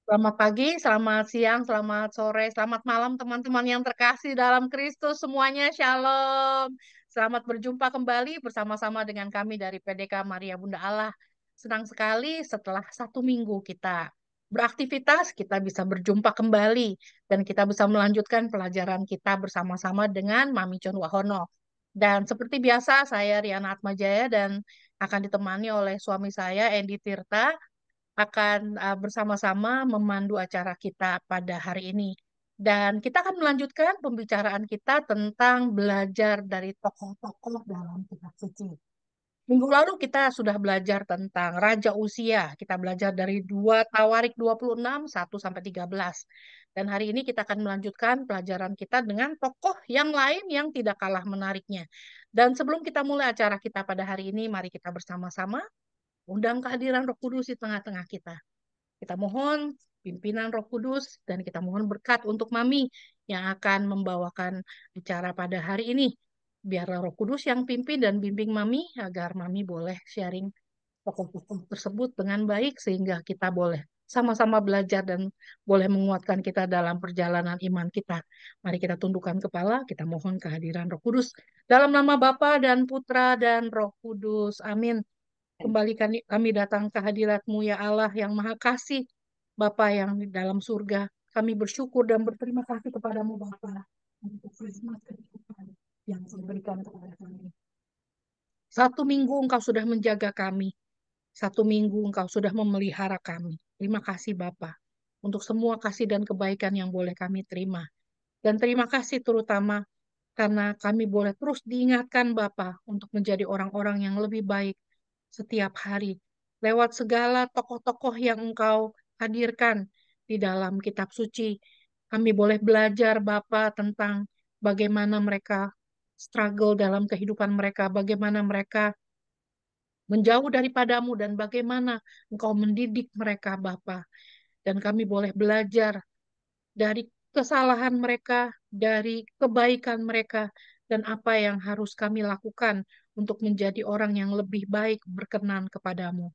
Selamat pagi, selamat siang, selamat sore, selamat malam teman-teman yang terkasih dalam Kristus semuanya. Shalom. Selamat berjumpa kembali bersama-sama dengan kami dari PDK Maria Bunda Allah. Senang sekali setelah 1 minggu kita beraktivitas, kita bisa berjumpa kembali dan kita bisa melanjutkan pelajaran kita bersama-sama dengan Mami Chon Wahono. Dan seperti biasa, saya Riana Atmajaya dan akan ditemani oleh suami saya, Endi Tirta akan bersama-sama memandu acara kita pada hari ini. Dan kita akan melanjutkan pembicaraan kita tentang belajar dari tokoh-tokoh dalam kitab suci. Minggu lalu kita sudah belajar tentang Raja Usia. Kita belajar dari 2 Tawarik 26, 1 sampai 13. Dan hari ini kita akan melanjutkan pelajaran kita dengan tokoh yang lain yang tidak kalah menariknya. Dan sebelum kita mulai acara kita pada hari ini, mari kita bersama-sama undang kehadiran Roh Kudus di tengah-tengah kita. Kita mohon pimpinan Roh Kudus dan kita mohon berkat untuk Mami yang akan membawakan bicara pada hari ini. Biarlah Roh Kudus yang pimpin dan bimbing Mami agar Mami boleh sharing tokoh-tokoh tersebut dengan baik sehingga kita boleh sama-sama belajar dan boleh menguatkan kita dalam perjalanan iman kita. Mari kita tundukkan kepala, kita mohon kehadiran Roh Kudus dalam nama Bapa dan Putra dan Roh Kudus. Amin. Kembali kami datang ke hadirat-Mu ya Allah yang Maha Kasih, Bapa yang di dalam surga. Kami bersyukur dan berterima kasih kepadamu Bapa untuk khidmat kehidupan yang Kau berikan kepada kami. 1 minggu Engkau sudah menjaga kami. 1 minggu Engkau sudah memelihara kami. Terima kasih Bapa untuk semua kasih dan kebaikan yang boleh kami terima. Dan terima kasih terutama karena kami boleh terus diingatkan Bapa untuk menjadi orang-orang yang lebih baik setiap hari. Lewat segala tokoh-tokoh yang Engkau hadirkan di dalam kitab suci, kami boleh belajar Bapa tentang bagaimana mereka struggle dalam kehidupan mereka, bagaimana mereka menjauh daripadamu dan bagaimana Engkau mendidik mereka Bapa. Dan kami boleh belajar dari kesalahan mereka, dari kebaikan mereka, dan apa yang harus kami lakukan untuk menjadi orang yang lebih baik berkenan kepadamu.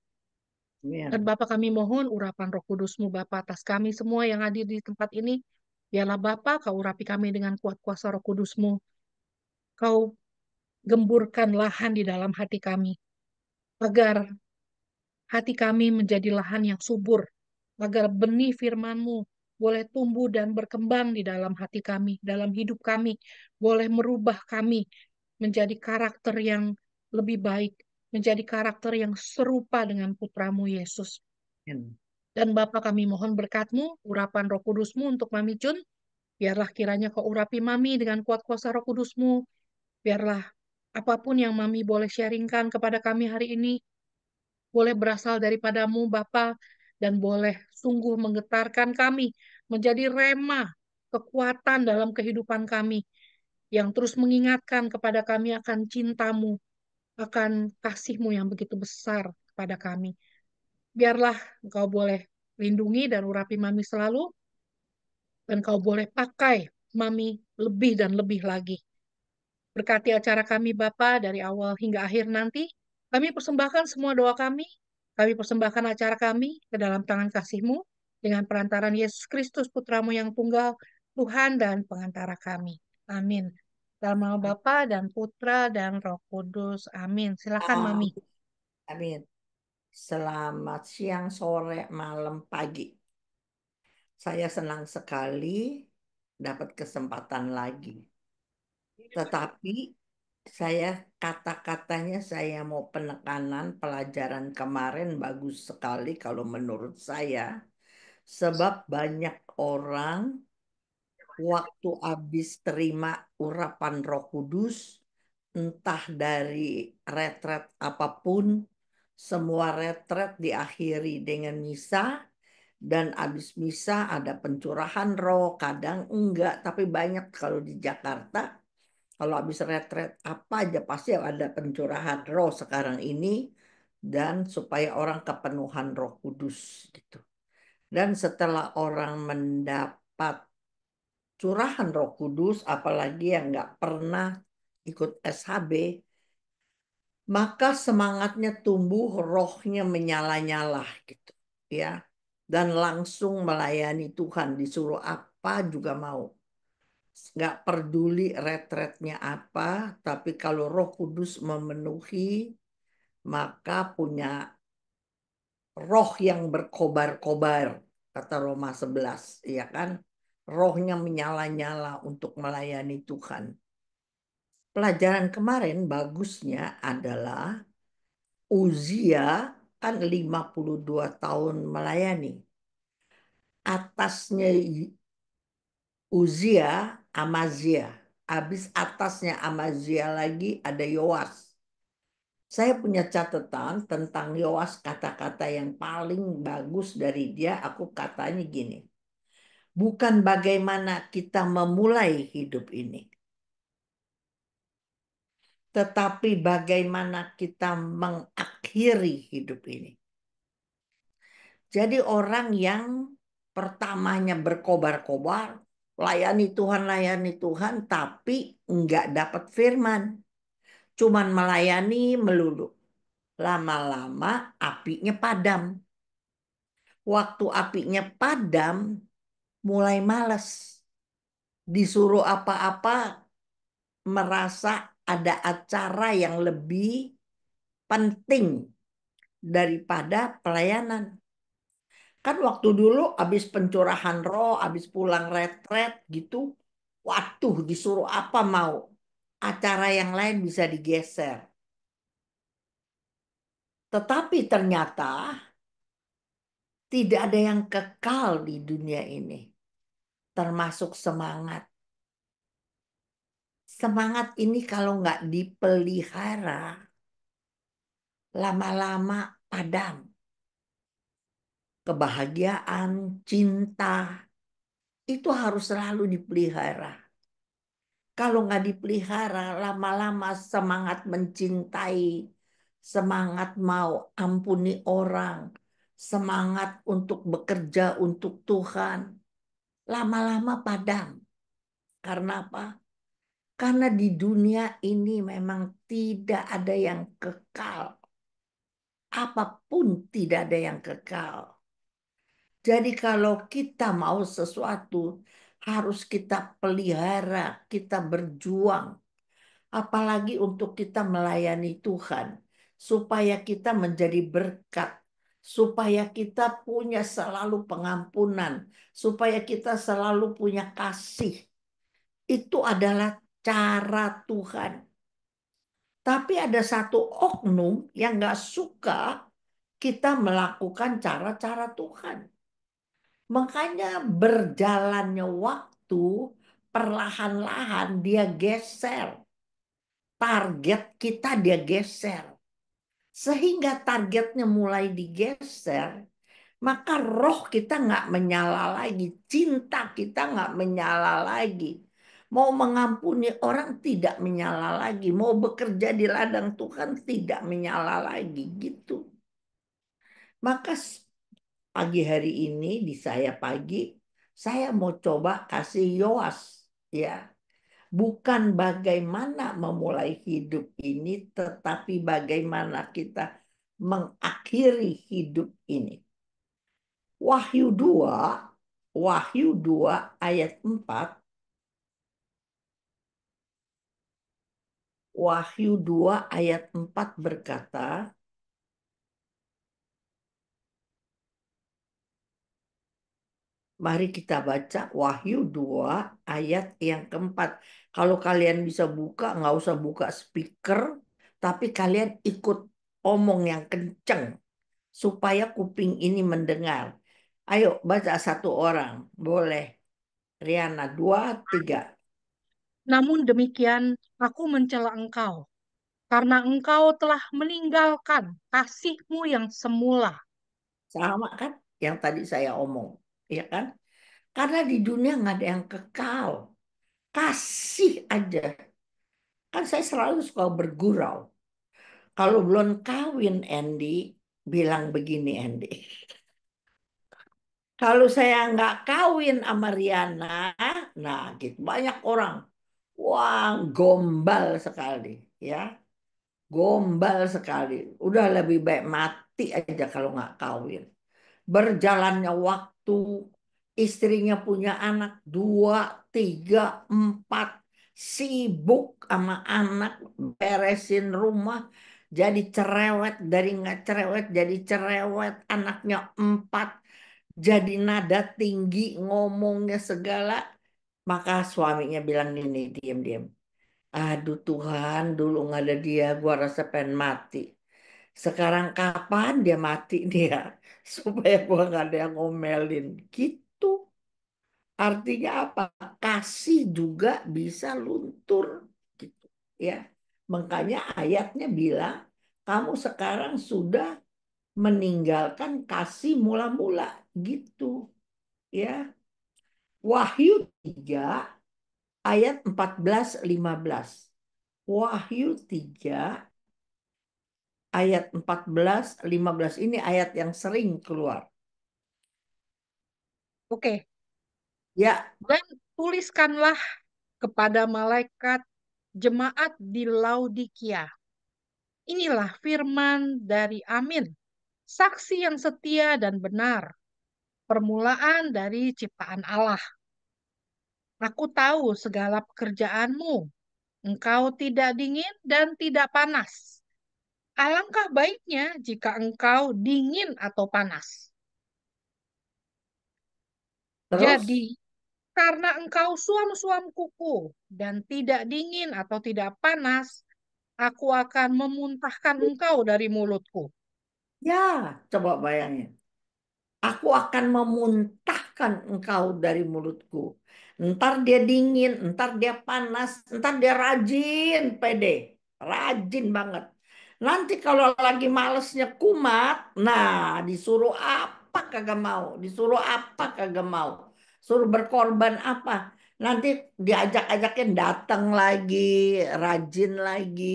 Dan Amin. Bapa kami mohon urapan Roh Kudus-Mu Bapa atas kami semua yang hadir di tempat ini. Biarlah Bapa kau urapi kami dengan kuat kuasa Roh Kudus-Mu. Kau gemburkan lahan di dalam hati kami. Agar hati kami menjadi lahan yang subur. Agar benih firman-Mu boleh tumbuh dan berkembang di dalam hati kami, dalam hidup kami. Boleh merubah kami menjadi karakter yang lebih baik. Menjadi karakter yang serupa dengan putramu Yesus. Amin. Dan Bapa kami mohon berkat-Mu, urapan Roh Kudus-Mu untuk Mami Jun. Biarlah kiranya Kau urapi Mami dengan kuat kuasa Roh Kudus-Mu. Biarlah apapun yang Mami boleh sharingkan kepada kami hari ini, boleh berasal daripadamu Bapa, dan boleh sungguh menggetarkan kami, menjadi rema, kekuatan dalam kehidupan kami, yang terus mengingatkan kepada kami akan cinta-Mu, akan kasih-Mu yang begitu besar kepada kami. Biarlah Engkau boleh lindungi dan urapi Mami selalu, dan Kau boleh pakai Mami lebih dan lebih lagi. Berkati acara kami Bapa dari awal hingga akhir nanti. Kami persembahkan semua doa kami. Kami persembahkan acara kami ke dalam tangan kasih-Mu dengan perantaran Yesus Kristus Putramu yang tunggal, Tuhan dan pengantara kami. Amin. Dalam nama Bapa dan Putra dan Roh Kudus. Amin. Silakan Mami. Amin. Selamat siang, sore, malam, pagi. Saya senang sekali dapat kesempatan lagi. Tetapi saya kata-katanya saya mau penekanan pelajaran kemarin bagus sekali kalau menurut saya. Sebab banyak orang waktu habis terima urapan Roh Kudus, entah dari retret apapun, semua retret diakhiri dengan misa, dan habis misa ada pencurahan roh, kadang enggak, tapi banyak kalau di Jakarta, kalau habis retret apa aja pasti ada pencurahan roh sekarang ini, dan supaya orang kepenuhan Roh Kudus gitu. Dan setelah orang mendapat curahan Roh Kudus, apalagi yang nggak pernah ikut SHB, maka semangatnya tumbuh, rohnya menyala-nyala gitu, ya. dan langsung melayani Tuhan, disuruh apa juga mau. Nggak peduli retretnya apa, tapi kalau Roh Kudus memenuhi, maka punya roh yang berkobar-kobar, kata Roma 11, ya kan? Rohnya menyala-nyala untuk melayani Tuhan. Pelajaran kemarin bagusnya adalah Uzia kan 52 tahun melayani. Atasnya Uzia, Amazia. Habis atasnya Amazia lagi ada Yoas. Saya punya catatan tentang Yoas, kata-kata yang paling bagus dari dia. Aku katanya gini, bukan bagaimana kita memulai hidup ini, tetapi bagaimana kita mengakhiri hidup ini. Jadi orang yang pertamanya berkobar-kobar, layani Tuhan, tapi nggak dapat firman. Cuman melayani melulu. Lama-lama apinya padam. Waktu apinya padam, mulai males. Disuruh apa-apa, merasa ada acara yang lebih penting daripada pelayanan. Kan waktu dulu habis pencurahan roh, habis pulang retret gitu, waduh disuruh apa mau. Acara yang lain bisa digeser. Tetapi ternyata tidak ada yang kekal di dunia ini, termasuk semangat. Semangat ini kalau nggak dipelihara, lama-lama padam. Kebahagiaan, cinta, itu harus selalu dipelihara. Kalau nggak dipelihara, lama-lama semangat mencintai, semangat mau ampuni orang, semangat untuk bekerja untuk Tuhan, lama-lama padam. Karena apa? Karena di dunia ini memang tidak ada yang kekal. Apapun tidak ada yang kekal. Jadi kalau kita mau sesuatu, harus kita pelihara, kita berjuang. Apalagi untuk kita melayani Tuhan, supaya kita menjadi berkat, supaya kita punya selalu pengampunan, supaya kita selalu punya kasih. Itu adalah cara Tuhan. Tapi ada satu oknum yang gak suka kita melakukan cara-cara Tuhan. Makanya berjalannya waktu, perlahan-lahan dia geser. Target kita dia geser. Sehingga targetnya mulai digeser, maka roh kita nggak menyala lagi, cinta kita nggak menyala lagi. Mau mengampuni orang tidak menyala lagi, mau bekerja di ladang Tuhan tidak menyala lagi gitu. Maka pagi hari ini di saya pagi, saya mau coba kasih Yoas ya. Bukan bagaimana memulai hidup ini, tetapi bagaimana kita mengakhiri hidup ini. Wahyu 2, Wahyu 2 ayat 4, Wahyu 2 ayat 4 berkata, mari kita baca Wahyu 2 ayat yang keempat. Kalau kalian bisa buka, nggak usah buka speaker, tapi kalian ikut omong yang kenceng supaya kuping ini mendengar. Ayo baca satu orang, boleh. Riana, dua, tiga. Namun demikian, aku mencela engkau, karena engkau telah meninggalkan kasihmu yang semula. Sama kan yang tadi saya omong, ya kan? Karena di dunia nggak ada yang kekal. Kasih aja. Kan saya selalu suka bergurau. Kalau belum kawin, Andy, bilang begini, Andy. Kalau saya nggak kawin sama Riana, nah gitu banyak orang, wah gombal sekali, ya, gombal sekali. Udah lebih baik mati aja kalau nggak kawin. Berjalannya waktu, istrinya punya anak dua, tiga, empat, sibuk sama anak, beresin rumah, jadi cerewet, dari nggak cerewet jadi cerewet, anaknya empat, jadi nada tinggi, ngomongnya segala. Maka suaminya bilang gini, diam-diam. Aduh Tuhan, dulu nggak ada dia, gua rasa pengen mati. Sekarang kapan dia mati dia? Supaya gua nggak ada yang ngomelin. Gitu. Artinya apa? Kasih juga bisa luntur. Gitu. Ya. Makanya ayatnya bilang, kamu sekarang sudah meninggalkan kasih mula-mula. Gitu. Ya. Wahyu 3 ayat 14-15. Wahyu 3 ayat 14-15 ini ayat yang sering keluar. Oke, Ya, dan tuliskanlah kepada malaikat jemaat di Laodikia. Inilah firman dari Amin, saksi yang setia dan benar, permulaan dari ciptaan Allah. Aku tahu segala pekerjaanmu. Engkau tidak dingin dan tidak panas. Alangkah baiknya jika engkau dingin atau panas. Jadi, terus karena engkau suam-suam kuku dan tidak dingin atau tidak panas, aku akan memuntahkan engkau dari mulutku. ya coba bayangin. Aku akan memuntahkan engkau dari mulutku. Ntar dia dingin, ntar dia panas, ntar dia rajin, pede. Rajin banget. Nanti kalau lagi malesnya kumat, nah disuruh apa kagak mau, disuruh apa kagak mau, suruh berkorban apa. Nanti diajak-ajakin datang lagi, rajin lagi.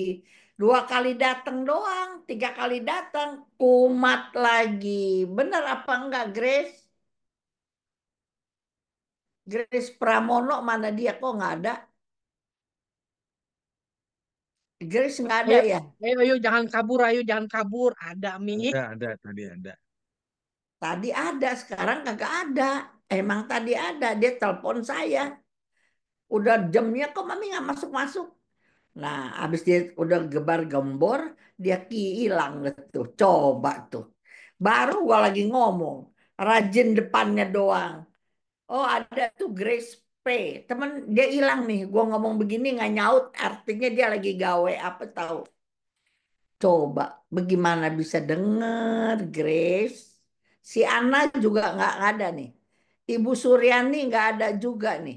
2 kali datang doang, 3 kali datang, kumat lagi. Bener apa enggak, Grace? Grace Pramono mana dia? Kok nggak ada? Grace nggak ada Ayo, ya? ayo, jangan kabur, ayo, jangan kabur. Ada, Mi. Ada, tadi ada. Tadi ada, sekarang kagak ada. Emang tadi ada, dia telepon saya. Udah jamnya kok mami nggak masuk-masuk. Nah, abis dia udah gebar-gembor, dia hilang gitu. Coba tuh. Baru gua lagi ngomong, rajin depannya doang. Oh ada tuh Grace P. Temen dia hilang nih. Gua ngomong begini nggak nyaut. Artinya dia lagi gawe apa tahu. Coba bagaimana bisa denger Grace. Si Ana juga nggak ada nih. Ibu Suryani nggak ada juga nih.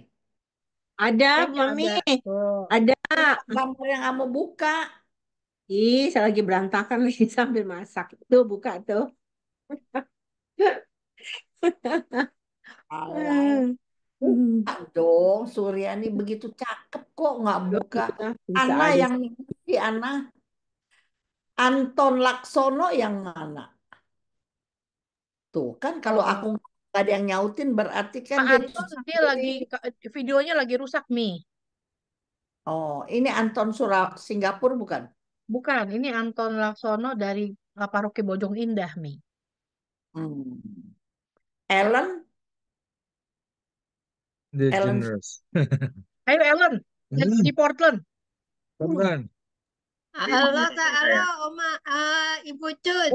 Ada, Kayaknya Mami. ada. Tuh. Ada. Coba gambar yang kamu buka. Ih, saya lagi berantakan nih sambil masak. Tuh, buka tuh. Alah, Hmm. buka dong. Suryani begitu cakep kok nggak buka. Bisa, bisa Ana aja. yang si Ana. Anton Laksono yang mana? Tuh kan kalau aku Oh, nggak ada yang nyautin berarti kan Pak dia Anton, cuci dia lagi, piring. videonya lagi rusak, Mi. Oh, ini Anton Singapura bukan? Bukan, ini Anton Laksono dari Paroki Bojong Indah, Mi. Hmm. Ellen, The Ellen, Generous. Ayo, Ellen, di Portland. Bukan. Halo, Kak. Halo, Oma. Ibu Cut.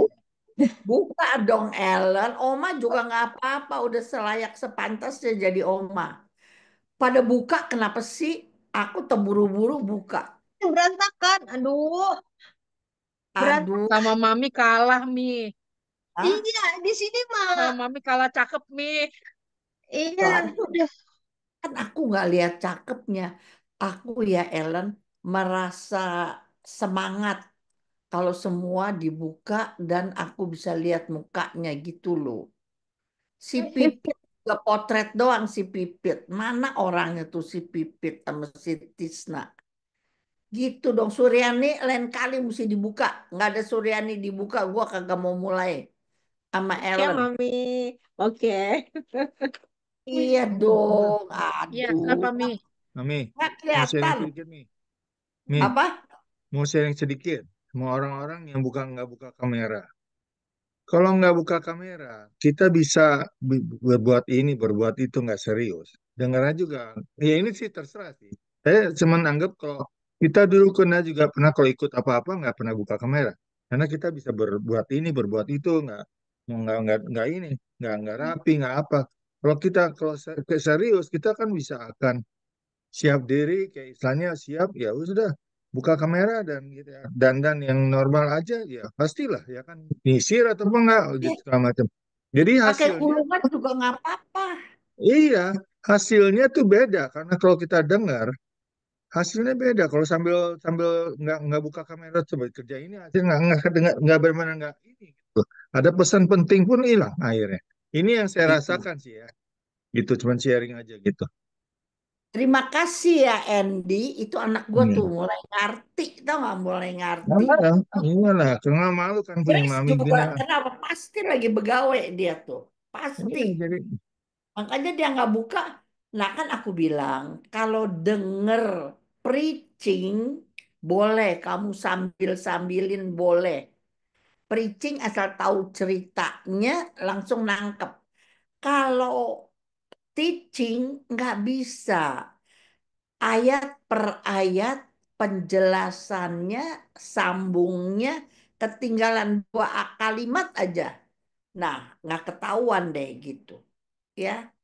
buka dong Ellen. Oma juga nggak apa-apa, udah selayak sepantasnya jadi Oma. Pada buka kenapa sih? Aku terburu-buru buka. Berantakan. Aduh, Aduh, berantakan. Sama Mami kalah, Mi. ah, Iya, di sini Sama mah. Mami kalah cakep, Mi. Iya, soalnya udah. kan aku nggak lihat cakepnya. Aku ya Ellen merasa semangat kalau semua dibuka dan aku bisa lihat mukanya gitu loh. Si Pipit juga potret doang si Pipit. Mana orangnya tuh si Pipit sama si Tisna. Gitu dong Suryani lain kali mesti dibuka. Nggak ada Suryani dibuka gua kagak mau mulai sama Oke, Ellen. Mami. Oke. Iya dong. Iya, Aduh. apa, Mi? Mami, Nggak mau sharing kelihatan. sedikit nih. Mi, Apa? mau sharing sedikit. Semua orang-orang yang nggak buka kamera. kalau nggak buka kamera, kita bisa berbuat ini, berbuat itu nggak serius. Dengarnya juga, ya ini sih terserah sih. Saya cuma anggap kalau kita dulu kena juga pernah kalau ikut apa-apa nggak pernah buka kamera, karena kita bisa berbuat ini, berbuat itu nggak ini, nggak rapi, nggak apa. Kalau kita kalau serius, kita kan bisa akan siap diri, kayak istilahnya siap, ya sudah buka kamera dan gitu ya. Dan yang normal aja ya pastilah ya kan nyisir atau apa enggak Ya, gitu segala macam. Jadi pakai hasilnya kurungan juga nggak apa-apa. iya, hasilnya tuh beda karena kalau kita dengar hasilnya beda kalau sambil sambil nggak buka kamera coba kerja ini hasil nggak kedengar nggak bermana nggak ini gitu. Ada pesan penting pun hilang akhirnya. Ini yang saya Itu. rasakan sih ya. Gitu cuman sharing aja gitu. Terima kasih ya Andy. Itu anak gue tuh Hmm. mulai ngerti, tau nggak? Mulai ngerti. Nah, iyalah, karena malu kan punya Grace mami juga, gini. kenapa? Pasti lagi begawe dia tuh. Iya, Pasti. jadi Makanya dia nggak buka. Nah kan aku bilang, kalau denger preaching, boleh. Kamu sambil-sambilin boleh. Preaching asal tahu ceritanya, langsung nangkep. Kalau teaching, nggak bisa. Ayat per ayat, penjelasannya, sambungnya, ketinggalan dua kalimat aja. Nah, nggak ketahuan deh gitu. Ya.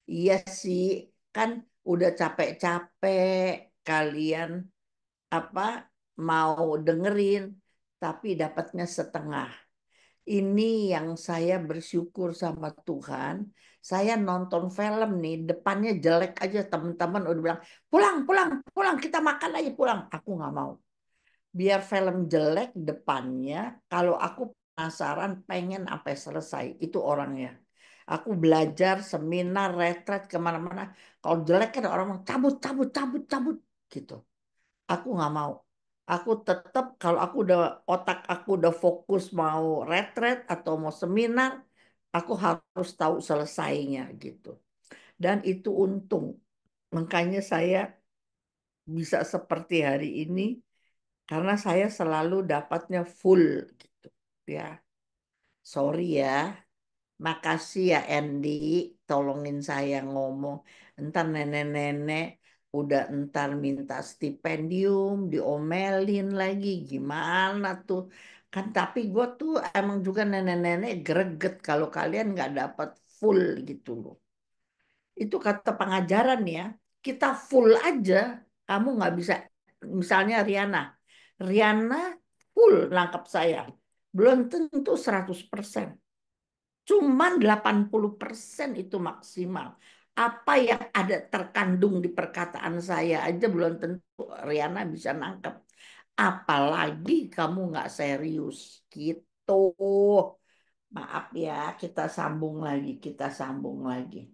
Iya sih, kan udah capek-capek kalian apa mau dengerin, tapi dapatnya setengah. Ini yang saya bersyukur sama Tuhan. Saya nonton film nih, depannya jelek aja teman-teman udah bilang, pulang, pulang, pulang, kita makan aja pulang. Aku nggak mau. Biar film jelek depannya, kalau aku penasaran pengen sampai selesai, itu orangnya. Aku belajar seminar, retret kemana-mana. Kalau jelek kan orang mau cabut, cabut, cabut, cabut gitu. Aku nggak mau. Aku tetap kalau aku udah otak aku udah fokus mau retret atau mau seminar, aku harus tahu selesainya gitu. Dan itu untung. Makanya saya bisa seperti hari ini karena saya selalu dapatnya full gitu ya. Sorry ya. Makasih ya Andy, tolongin saya ngomong. Entar nenek-nenek udah entar minta stipendium, diomelin lagi. Gimana tuh? Kan tapi gue tuh emang juga nenek-nenek greget kalau kalian nggak dapat full gitu loh. Itu kata pengajaran ya. Kita full aja, kamu nggak bisa. Misalnya Riana. Riana full nangkep saya. Belum tentu 100%. Cuman 80% itu maksimal. Apa yang ada terkandung di perkataan saya aja belum tentu Riana bisa nangkep. Apalagi kamu nggak serius gitu. Maaf ya, kita sambung lagi, kita sambung lagi.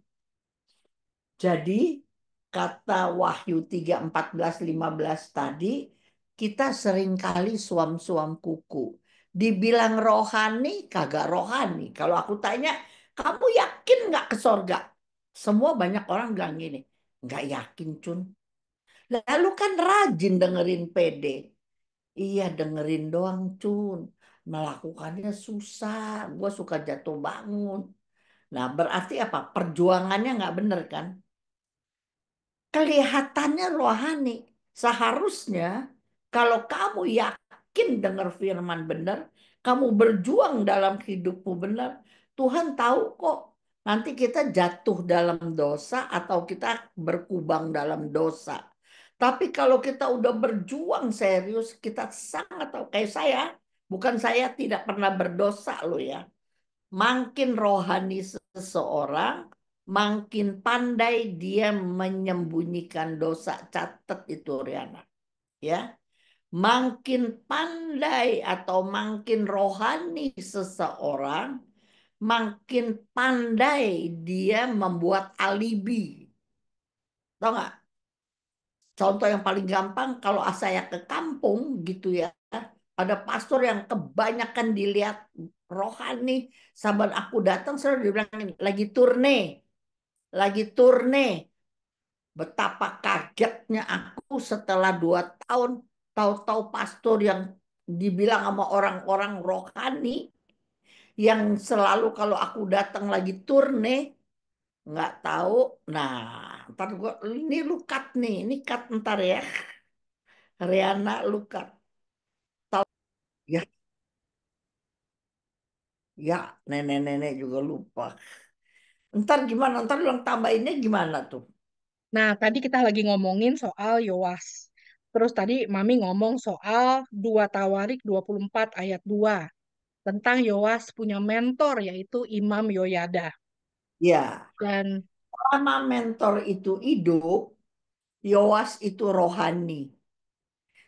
Jadi kata Wahyu 3:14-15 tadi, kita seringkali suam-suam kuku. Dibilang rohani, kagak rohani. Kalau aku tanya, kamu yakin nggak ke sorga? Semua banyak orang bilang gini, nggak yakin Cun. Lalu kan rajin dengerin PD. Iya dengerin doang Cun. Melakukannya susah. Gue suka jatuh bangun. Nah berarti apa? Perjuangannya nggak bener kan? Kelihatannya rohani. Seharusnya kalau kamu yakin dengar firman benar, kamu berjuang dalam hidupmu benar, Tuhan tahu kok. Nanti kita jatuh dalam dosa atau kita berkubang dalam dosa. Tapi kalau kita udah berjuang serius, kita sangat tahu. Kayak saya, bukan saya tidak pernah berdosa loh ya. Makin rohani seseorang, makin pandai dia menyembunyikan dosa. Catat itu Riana. Ya, makin pandai atau makin rohani seseorang, makin pandai dia membuat alibi. Tahu nggak? Contoh yang paling gampang kalau saya ke kampung gitu ya, ada pastor yang kebanyakan dilihat rohani, saban aku datang selalu dibilangin lagi turne. Betapa kagetnya aku setelah 2 tahun tahu-tahu pastor yang dibilang sama orang-orang rohani yang selalu kalau aku datang lagi tur nih, nggak tahu. Nah, ntar gua ini lu cut nih, ini cut ntar ya. Riana lu cut. Tahu ya, ya nenek-nenek juga lupa. Ntar gimana? Ntar lu yang tambahinnya gimana tuh? Nah, tadi kita lagi ngomongin soal Yoas. Terus tadi Mami ngomong soal 2 Tawarik 24 ayat 2 tentang Yoas punya mentor yaitu Imam Yoyada. Ya, Dan selama mentor itu hidup, Yoas itu rohani.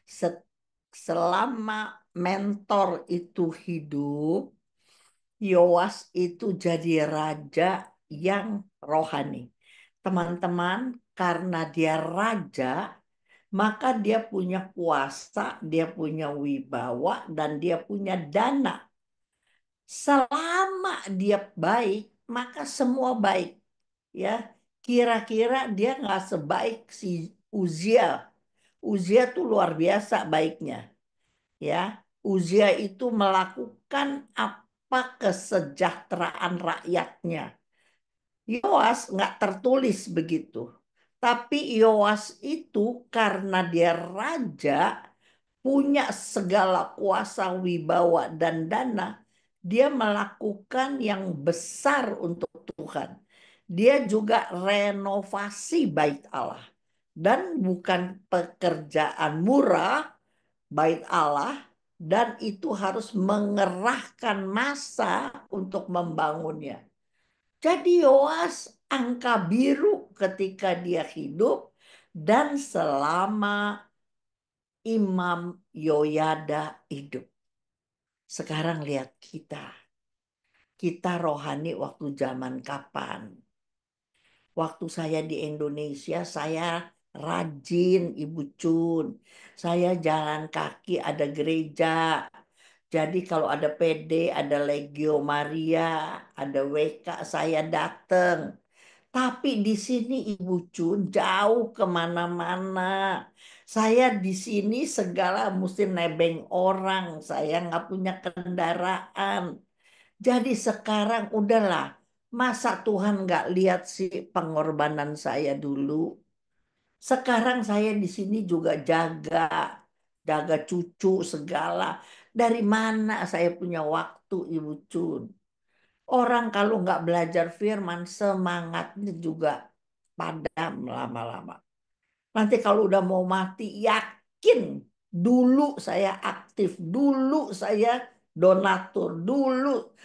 Se- Selama mentor itu hidup, Yoas itu jadi raja yang rohani. Teman-teman, karena dia raja, maka dia punya kuasa, dia punya wibawa, dan dia punya dana. Selama dia baik, maka semua baik. Ya, kira-kira dia nggak sebaik si Uzia. Uzia tuh luar biasa baiknya. Ya, Uzia itu melakukan apa kesejahteraan rakyatnya. Yoas nggak tertulis begitu. Tapi Yoas itu karena dia raja, punya segala kuasa, wibawa, dan dana, dia melakukan yang besar untuk Tuhan. Dia juga renovasi bait Allah. Dan bukan pekerjaan murah, bait Allah, dan itu harus mengerahkan massa untuk membangunnya. Jadi Yoas angka biru ketika dia hidup dan selama Imam Yoyada hidup. Sekarang lihat kita. Kita rohani waktu zaman kapan? Waktu saya di Indonesia, saya rajin Ibu Cun. Saya jalan kaki ada gereja. Jadi kalau ada PD, ada Legio Maria, ada WK, saya datang. Tapi di sini Ibu Cun jauh kemana-mana. Saya di sini segala mesti nebeng orang. Saya nggak punya kendaraan. Jadi sekarang udahlah. Masa Tuhan nggak lihat sih pengorbanan saya dulu? Sekarang saya di sini juga jaga cucu segala. Dari mana saya punya waktu, Ibu Cun? Orang kalau nggak belajar firman, semangatnya juga padam lama-lama. Nanti kalau udah mau mati, yakin dulu saya aktif, dulu saya donatur, dulu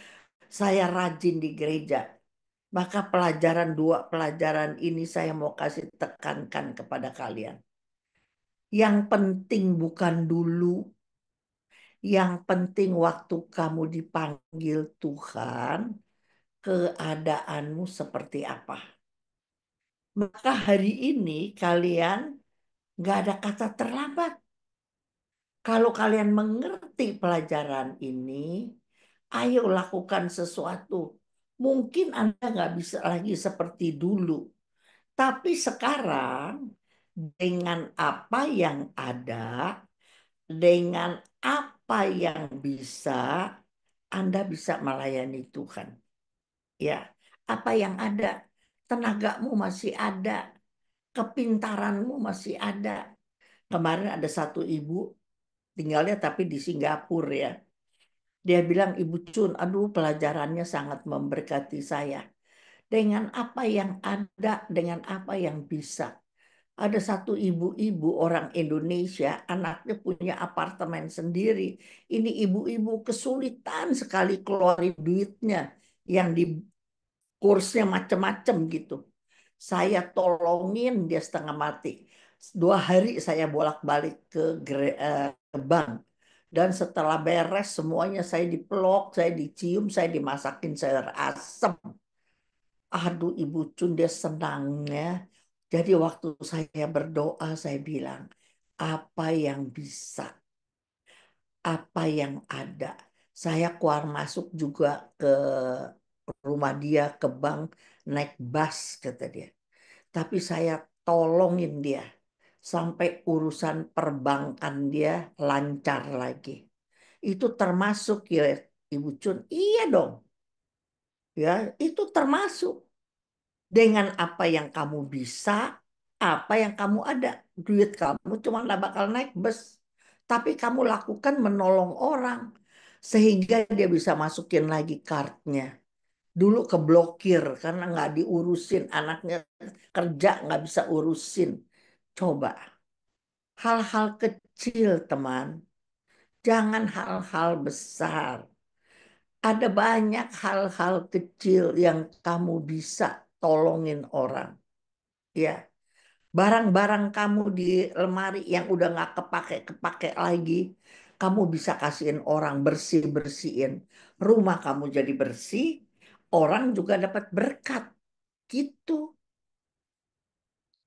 saya rajin di gereja. Maka dua pelajaran ini saya mau kasih tekankan kepada kalian. Yang penting bukan dulu, yang penting waktu kamu dipanggil Tuhan, keadaanmu seperti apa. Maka hari ini kalian nggak ada kata terlambat. Kalau kalian mengerti pelajaran ini, ayo lakukan sesuatu. Mungkin Anda nggak bisa lagi seperti dulu. Tapi sekarang dengan apa yang ada, dengan apa yang bisa, Anda bisa melayani Tuhan. Ya, apa yang ada, tenagamu masih ada, kepintaranmu masih ada. Kemarin ada satu ibu tinggalnya tapi di Singapura ya. Dia bilang, Ibu Cun, aduh pelajarannya sangat memberkati saya. Dengan apa yang ada, dengan apa yang bisa. Ada satu ibu-ibu orang Indonesia, anaknya punya apartemen sendiri. Ini ibu-ibu kesulitan sekali keluarin duitnya. Yang di kursnya macem-macem gitu. Saya tolongin dia setengah mati. 2 hari saya bolak-balik ke bank. Dan setelah beres semuanya saya dipeluk, saya dicium, saya dimasakin sayur asem. Aduh Ibu Cun dia senangnya. Jadi waktu saya berdoa saya bilang, apa yang bisa, apa yang ada. Saya keluar masuk juga ke rumah dia, ke bank, naik bus kata dia. Tapi saya tolongin dia sampai urusan perbankan dia lancar lagi. Itu termasuk ya Ibu Cun, iya dong. Ya, itu termasuk dengan apa yang kamu bisa, apa yang kamu ada. Duit kamu cuma nggak bakal naik bus. Tapi kamu lakukan menolong orang. Sehingga dia bisa masukin lagi kartunya. Dulu keblokir karena nggak diurusin. Anaknya kerja nggak bisa urusin. Coba, hal-hal kecil teman. Jangan hal-hal besar. Ada banyak hal-hal kecil yang kamu bisa tolongin orang. Ya, barang-barang kamu di lemari yang udah nggak kepake-kepake lagi, kamu bisa kasihin orang bersih-bersihin. Rumah kamu jadi bersih, orang juga dapat berkat. Gitu.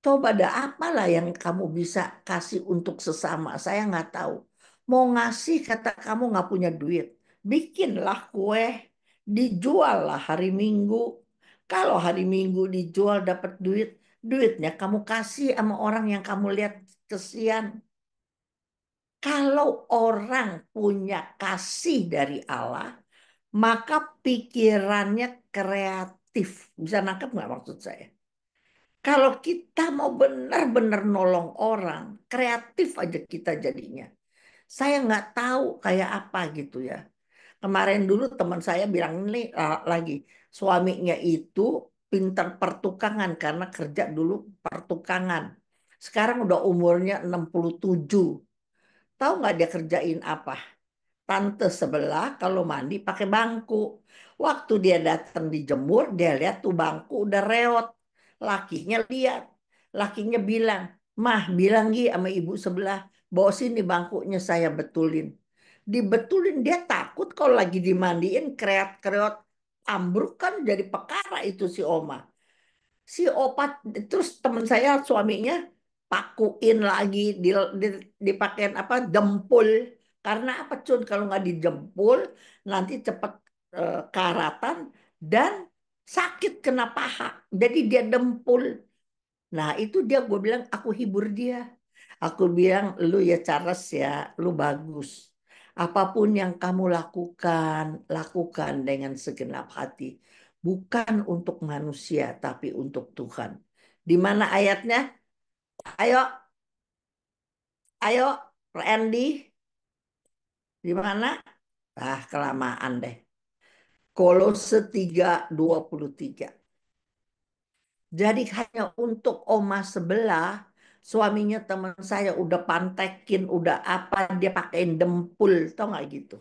Coba ada apalah yang kamu bisa kasih untuk sesama. Saya nggak tahu. Mau ngasih kata kamu nggak punya duit. Bikinlah kue. Dijual lah hari Minggu. Kalau hari Minggu dijual dapat duit. Duitnya kamu kasih sama orang yang kamu lihat kesian. Kalau orang punya kasih dari Allah. Maka pikirannya kreatif. Bisa nangkep nggak maksud saya? Kalau kita mau benar-benar nolong orang, kreatif aja kita jadinya. Saya nggak tahu kayak apa gitu ya. Kemarin dulu teman saya bilang ini lagi suaminya itu pintar pertukangan karena kerja dulu pertukangan. Sekarang udah umurnya 67. Tahu nggak dia kerjain apa? Tante sebelah kalau mandi pakai bangku. Waktu dia datang dijemur, dia lihat tuh bangku udah reot. Lakinya lihat, lakinya bilang, "Mah, bilang Gi sama ibu sebelah, bawa sini bangkunya saya betulin." Dibetulin dia takut kalau lagi dimandiin kreat-kreot ambruk kan jadi perkara itu si Oma. Si opat terus teman saya suaminya pakuin lagi di, dipakein apa jempul karena apa Cun kalau nggak dijempul nanti cepet karatan dan sakit kena paha jadi dia dempul. Nah itu dia gue bilang aku hibur dia. Aku bilang lu ya Charles ya lu bagus. Apapun yang kamu lakukan, lakukan dengan segenap hati. Bukan untuk manusia, tapi untuk Tuhan. Di mana ayatnya? Ayo, ayo, Randy. Di mana? Ah, kelamaan deh. Kolose 3:23. Jadi hanya untuk oma sebelah, suaminya teman saya udah pantekin, udah apa, dia pakein dempul, tau nggak gitu.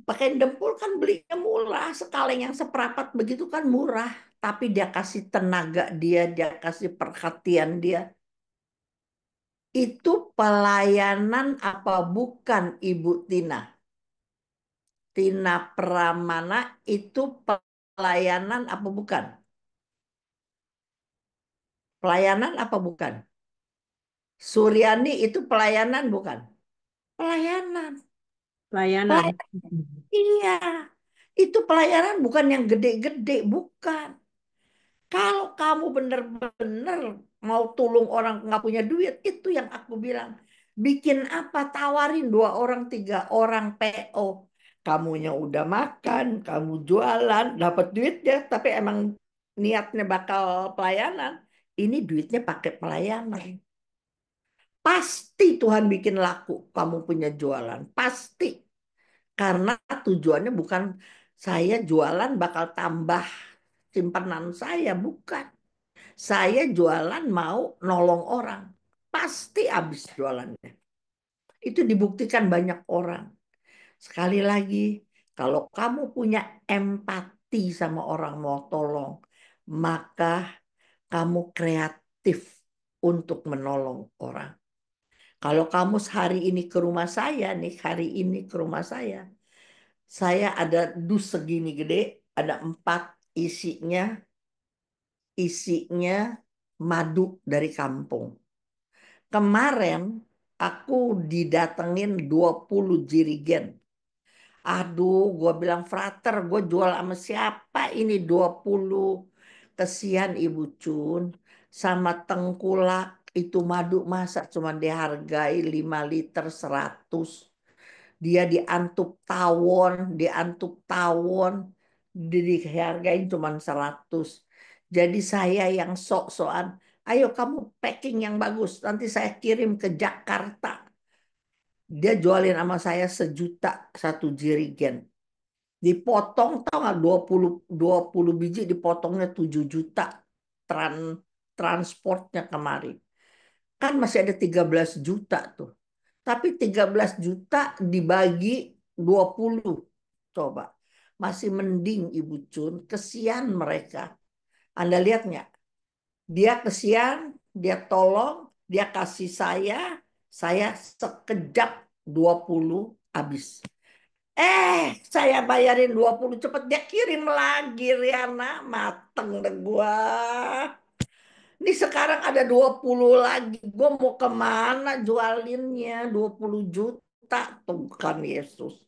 Pakein dempul kan belinya murah, sekaleng yang seperapat begitu kan murah. Tapi dia kasih tenaga dia kasih perhatian dia. Itu pelayanan apa bukan Ibu Tina? Tina Pramana itu pelayanan apa bukan? Pelayanan apa bukan? Suryani itu pelayanan bukan? Pelayanan. Pelayanan. Pelayanan. Iya. Itu pelayanan bukan yang gede-gede, bukan. Kalau kamu benar-benar mau tolong orang nggak punya duit, itu yang aku bilang. Bikin apa? Tawarin 2 orang, 3 orang PO. Kamunya udah makan, kamu jualan, dapat duitnya, tapi emang niatnya bakal pelayanan. Ini duitnya pakai pelayanan. Pasti Tuhan bikin laku kamu punya jualan. Pasti. Karena tujuannya bukan saya jualan bakal tambah simpanan saya. Bukan. Saya jualan mau nolong orang. Pasti habis jualannya. Itu dibuktikan banyak orang. Sekali lagi, kalau kamu punya empati sama orang mau tolong, maka kamu kreatif untuk menolong orang. Kalau kamu hari ini ke rumah saya nih, hari ini ke rumah saya ada dus segini gede, ada 4 isinya, isinya madu dari kampung. Kemarin aku didatengin 20 jirigen. Aduh, gue bilang frater, gue jual sama siapa ini 20. Kesian Ibu Cun, sama tengkulak itu madu masa cuma dihargai 5 liter 100. Dia diantuk tawon, dihargain cuma 100. Jadi saya yang sok-sokan, ayo kamu packing yang bagus, nanti saya kirim ke Jakarta. Dia jualin sama saya 1 juta 1 jirigen. Dipotong, tau nggak, 20 biji dipotongnya 7 juta. Tran, transportnya kemari. Kan masih ada 13 juta tuh. Tapi 13 juta dibagi 20. Coba. Masih mending Ibu Cun. Kesian mereka. Anda lihat nggak? Dia kesian, dia tolong, dia kasih saya sekejap 20 habis. Saya bayarin 20 cepet, dia kirim lagi, Riana. Mateng deh gua. Ini sekarang ada 20 lagi. Gue mau kemana jualinnya 20 juta. Tuhan Yesus.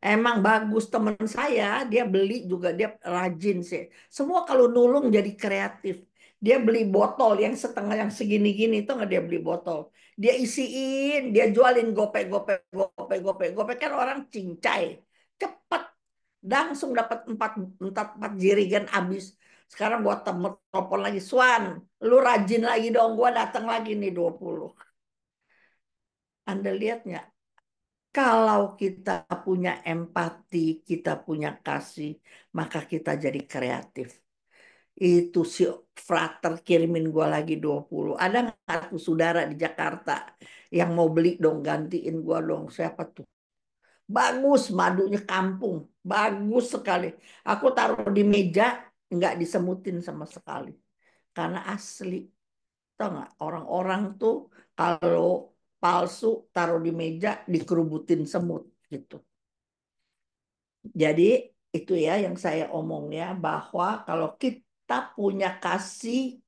Emang bagus teman saya. Dia beli juga. Dia rajin sih. Semua kalau nulung jadi kreatif. Dia beli botol yang setengah yang segini-gini. Itu nggak, dia beli botol. Dia isiin. Dia jualin gope, gope, gope, gope. Gope kan orang cincai. Cepet. Langsung dapat 4 jirigen habis. Sekarang gua telepon lagi, Swan, lu rajin lagi dong, gua datang lagi nih 20. Anda lihat nggak? Kalau kita punya empati, kita punya kasih, maka kita jadi kreatif. Itu si frater kirimin gua lagi 20. Ada nggak tuh saudara di Jakarta yang mau beli dong, gantiin gua dong. Siapa tuh? Bagus, madunya kampung. Bagus sekali. Aku taruh di meja, nggak disemutin sama sekali. Karena asli. Tahu nggak? Orang-orang tuh kalau palsu taruh di meja, dikerubutin semut gitu. Jadi itu ya yang saya omongnya, bahwa kalau kita punya kasih,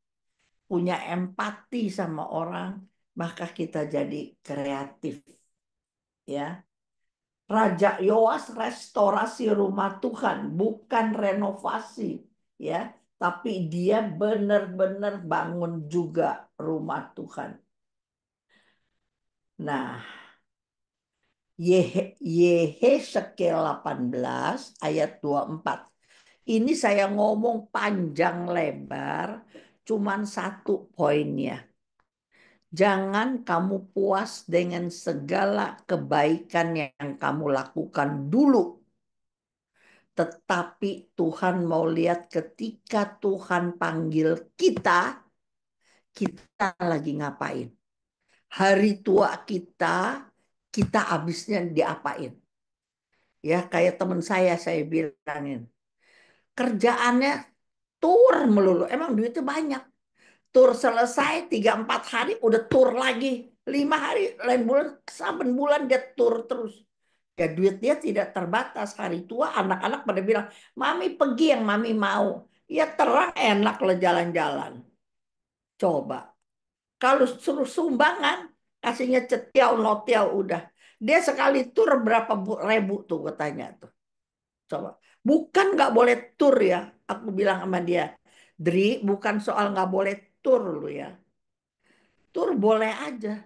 punya empati sama orang, maka kita jadi kreatif. Ya. Raja Yoas restorasi rumah Tuhan, bukan renovasi, ya, tapi dia benar-benar bangun juga rumah Tuhan. Nah, Yehezkiel 18 ayat 24. Ini saya ngomong panjang lebar, cuman satu poinnya. Jangan kamu puas dengan segala kebaikan yang kamu lakukan dulu. Tetapi Tuhan mau lihat ketika Tuhan panggil kita, kita lagi ngapain. Hari tua kita habisnya diapain. Ya kayak teman saya bilangin. Kerjaannya tur melulu. Emang duitnya banyak. Tur selesai 3-4 hari udah tur lagi. 5 hari lain bulan, saben bulan dia tur terus. Ya duit dia tidak terbatas. Hari tua anak-anak pada bilang, Mami pergi yang Mami mau. Ya terang enak lah jalan-jalan. Coba. Kalau suruh sumbangan, kasihnya cetiau, notiau udah. Dia sekali tur berapa ribu tuh gue tanya tuh. Coba. Bukan nggak boleh tur ya. Aku bilang sama dia. Dri, bukan soal nggak boleh tur lu ya. Tur boleh aja.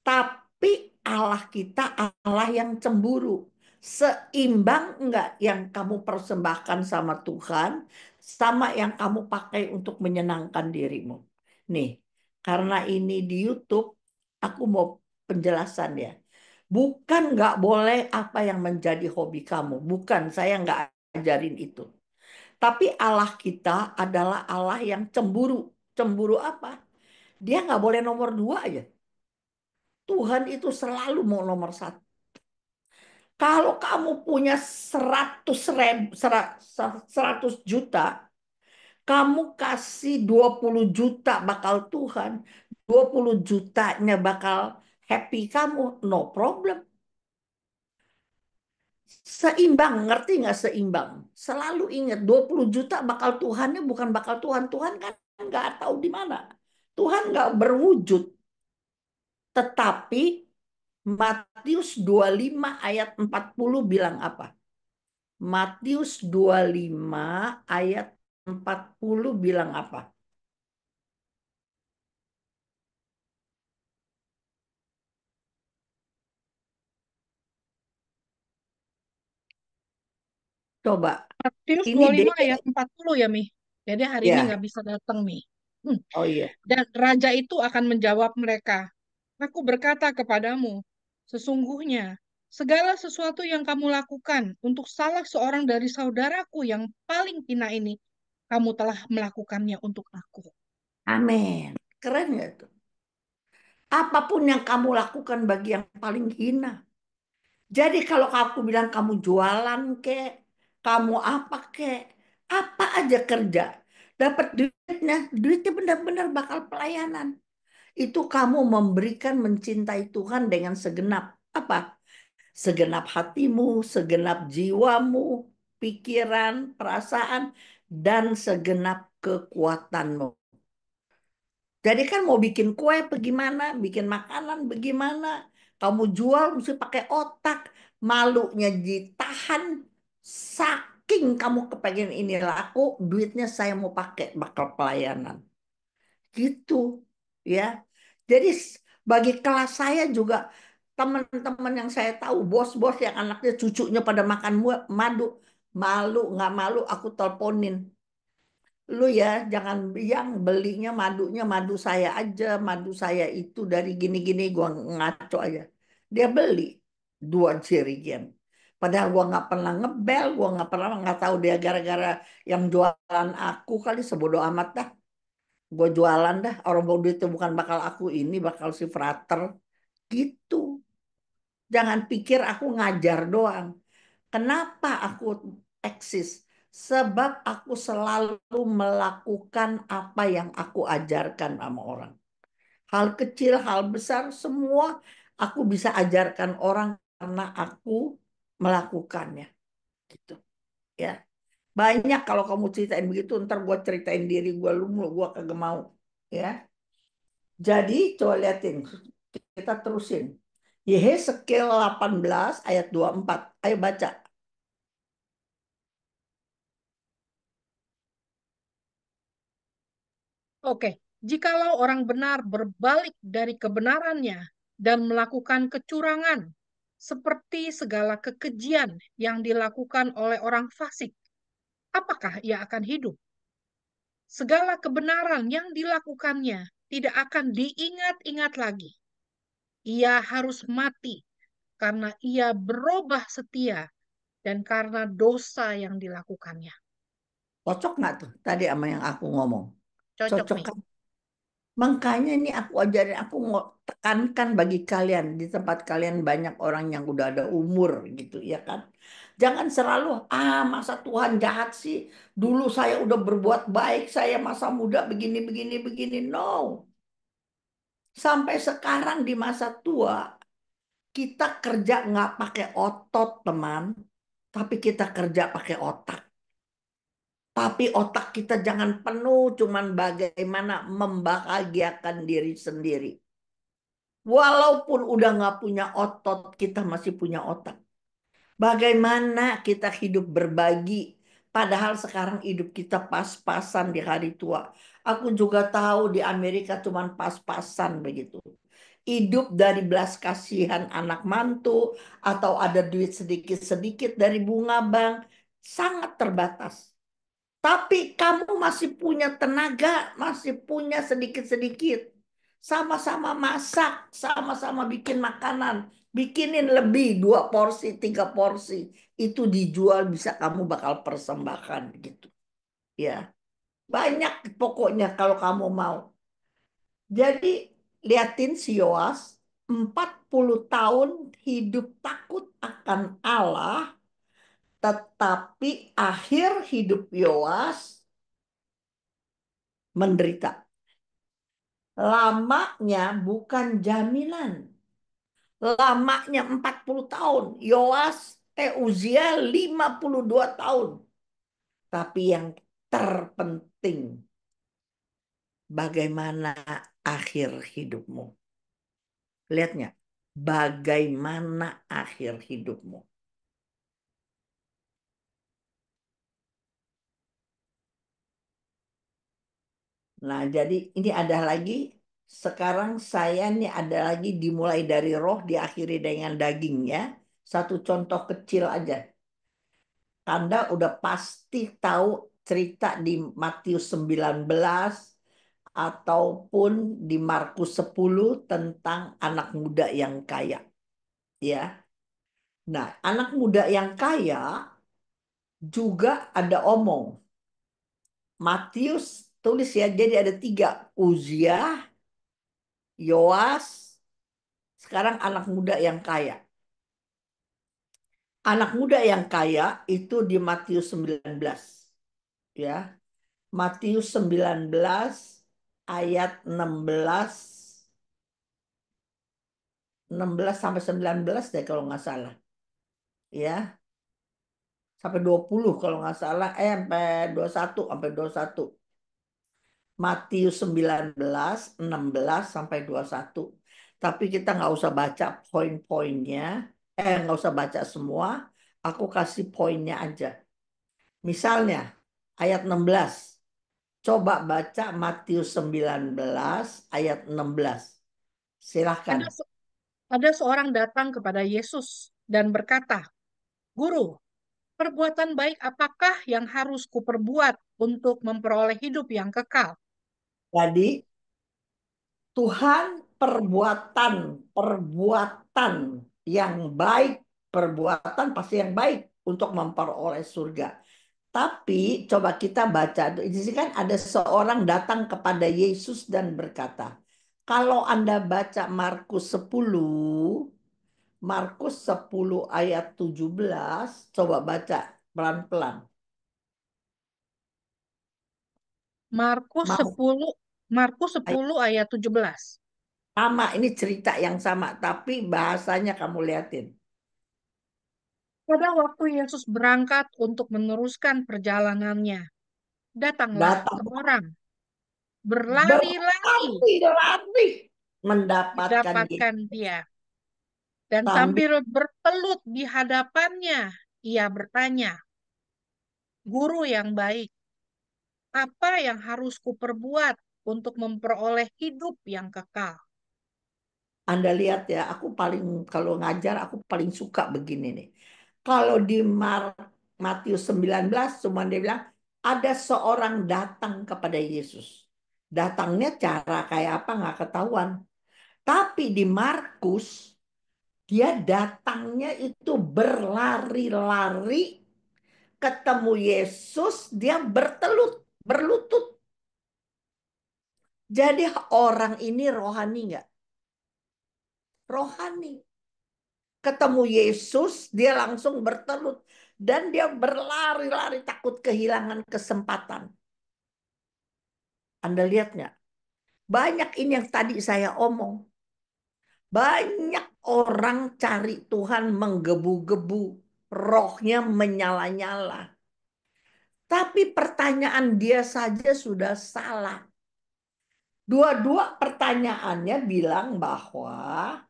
Tapi Allah kita Allah yang cemburu. Seimbang enggak yang kamu persembahkan sama Tuhan sama yang kamu pakai untuk menyenangkan dirimu. Nih, karena ini di YouTube, aku mau penjelasan ya. Bukan nggak boleh apa yang menjadi hobi kamu. Bukan, saya nggak ajarin itu. Tapi Allah kita adalah Allah yang cemburu. Cemburu apa? Dia nggak boleh nomor 2 aja. Tuhan itu selalu mau nomor 1. Kalau kamu punya 100 juta, kamu kasih 20 juta bakal Tuhan, 20 jutanya bakal happy kamu, no problem. Seimbang, ngerti nggak seimbang? Selalu ingat 20 juta bakal Tuhannya bukan bakal Tuhan. Tuhan kan nggak tahu di mana. Tuhan nggak berwujud. Tetapi Matius 25 ayat 40 bilang apa? Matius 25 ayat 40 bilang apa? Coba. Matius Ini 25 deh. ayat 40 ya, Mi. Jadi hari ini Ya. nggak bisa datang, Mi. Hmm. Oh iya. Dan raja itu akan menjawab mereka, aku berkata kepadamu, sesungguhnya segala sesuatu yang kamu lakukan untuk salah seorang dari saudaraku yang paling hina ini, kamu telah melakukannya untuk aku. Amin. Keren nggak tuh? Apapun yang kamu lakukan bagi yang paling hina. Jadi kalau aku bilang kamu jualan kek, kamu apa kek, apa aja kerja, dapat duitnya, duitnya benar-benar bakal pelayanan. Itu kamu memberikan mencintai Tuhan dengan segenap apa? Segenap hatimu, segenap jiwamu, pikiran, perasaan, dan segenap kekuatanmu. Jadi kan mau bikin kue bagaimana, bikin makanan bagaimana, kamu jual mesti pakai otak, malunya ditahan, saking kamu kepengen ini laku, duitnya saya mau pakai bakal pelayanan. Gitu, ya. Jadi bagi kelas saya juga, teman-teman yang saya tahu, bos-bos yang anaknya cucunya pada makan madu, malu nggak malu aku teleponin. Lu ya jangan yang belinya madunya madu saya aja, madu saya itu dari gini-gini, gua ngaco aja. Dia beli 2 jerigen. Padahal gua nggak pernah ngebel, gua nggak tahu dia gara-gara yang jualan aku kali, sebodoh amat dah. Gue jualan dah, orang bawa duit itu bukan bakal aku ini, bakal si frater gitu. Jangan pikir aku ngajar doang. Kenapa aku eksis? Sebab aku selalu melakukan apa yang aku ajarkan sama orang. Hal kecil, hal besar, semua aku bisa ajarkan orang karena aku melakukannya. Gitu ya. Banyak kalau kamu ceritain begitu, ntar gue ceritain diri gue, lu gue kagak mau. Ya. Jadi coba liatin, kita terusin. Yehezkiel 18 ayat 24. Ayo baca. Oke, jikalau orang benar berbalik dari kebenarannya dan melakukan kecurangan, seperti segala kekejian yang dilakukan oleh orang fasik, apakah ia akan hidup? Segala kebenaran yang dilakukannya tidak akan diingat-ingat lagi. Ia harus mati karena ia berubah setia dan karena dosa yang dilakukannya. Cocok nggak tuh tadi sama yang aku ngomong? Cocok, Cocok Mi. kan? Makanya ini aku ajarin, aku mau tekankan bagi kalian, di tempat kalian banyak orang yang udah ada umur gitu ya kan. Jangan selalu, masa Tuhan jahat sih. Dulu saya udah berbuat baik, saya masa muda begini, begini, begini. No. Sampai sekarang di masa tua, kita kerja nggak pakai otot teman, tapi kita kerja pakai otak. Tapi otak kita jangan penuh cuman bagaimana membahagiakan diri sendiri. Walaupun udah nggak punya otot, kita masih punya otak. Bagaimana kita hidup berbagi, padahal sekarang hidup kita pas-pasan di hari tua. Aku juga tahu di Amerika cuman pas-pasan begitu. Hidup dari belas kasihan anak mantu atau ada duit sedikit-sedikit dari bunga bank sangat terbatas. Tapi kamu masih punya tenaga, masih punya sedikit-sedikit. Sama-sama masak, sama-sama bikin makanan. Bikinin lebih 2 porsi, 3 porsi. Itu dijual bisa kamu bakal persembahkan gitu. Ya, banyak pokoknya kalau kamu mau. Jadi liatin si Yoas, 40 tahun hidup takut akan Allah, tetapi akhir hidup Yoas menderita. Lamanya bukan jaminan. Lamanya 40 tahun. Yoas, Uzia 52 tahun. Tapi yang terpenting, bagaimana akhir hidupmu. Lihatnya, bagaimana akhir hidupmu. Nah, jadi ini ada lagi. Sekarang saya nih ada lagi dimulai dari roh, diakhiri dengan daging ya. Satu contoh kecil aja. Anda udah pasti tahu cerita di Matius 19 ataupun di Markus 10 tentang anak muda yang kaya, ya. Nah, anak muda yang kaya juga ada omong. Matius tulis ya, jadi ada 3. Uzia, Yoas, sekarang anak muda yang kaya. Anak muda yang kaya itu di Matius 19. Ya, Matius 19 ayat 16 sampai 19 deh kalau nggak salah. Ya, sampai 20 kalau nggak salah, sampai 21, sampai 21. Matius 19, 16 sampai 21. Tapi kita nggak usah baca poin-poinnya. Nggak usah baca semua. Aku kasih poinnya aja. Misalnya, ayat 16. Coba baca Matius 19 ayat 16. Silahkan. Ada, ada seorang datang kepada Yesus dan berkata, Guru, perbuatan baik apakah yang harus kuperbuat untuk memperoleh hidup yang kekal? Jadi, Tuhan perbuatan yang baik, perbuatan pasti yang baik untuk memperoleh surga. Tapi coba kita baca, di sini kan ada seorang datang kepada Yesus dan berkata, kalau Anda baca Markus 10 ayat 17, coba baca pelan-pelan. Markus Mau 10 Markus ayat 10 ayat 17. sama, ini cerita yang sama, tapi bahasanya kamu liatin. Pada waktu Yesus berangkat untuk meneruskan perjalanannya, datanglah Datang seorang berlari-lari berlari-lari mendapatkan Yesus. didapatkan dia. Dan Sambil sambil berpelut di hadapannya, ia bertanya, Guru yang baik, apa yang harus kuperbuat untuk memperoleh hidup yang kekal? Anda lihat ya, aku paling kalau ngajar aku paling suka begini nih. Kalau di Matius 19 cuma dia bilang ada seorang datang kepada Yesus. Datangnya cara kayak apa nggak ketahuan. Tapi di Markus dia datangnya itu berlari-lari ketemu Yesus, dia berlutut. Jadi orang ini rohani nggak? Rohani. Ketemu Yesus, dia langsung bertelut. Dan dia berlari-lari takut kehilangan kesempatan. Anda lihat nggak? Banyak ini yang tadi saya omong. Banyak orang cari Tuhan menggebu-gebu. Rohnya menyala-nyala. Tapi pertanyaan dia saja sudah salah. Dua-dua pertanyaannya bilang bahwa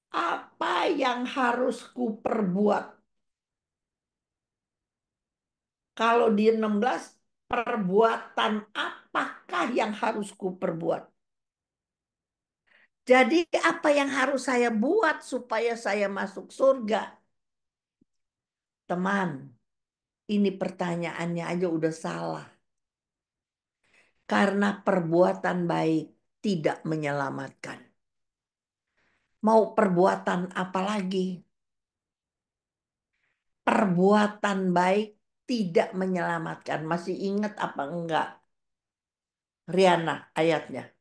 apa yang harus kuperbuat? Kalau di 16, perbuatan apakah yang harus kuperbuat? Jadi apa yang harus saya buat supaya saya masuk surga? Teman, ini pertanyaannya aja udah salah. Karena perbuatan baik tidak menyelamatkan. Mau perbuatan apa lagi? Perbuatan baik tidak menyelamatkan. Masih ingat apa enggak? Riana ayatnya.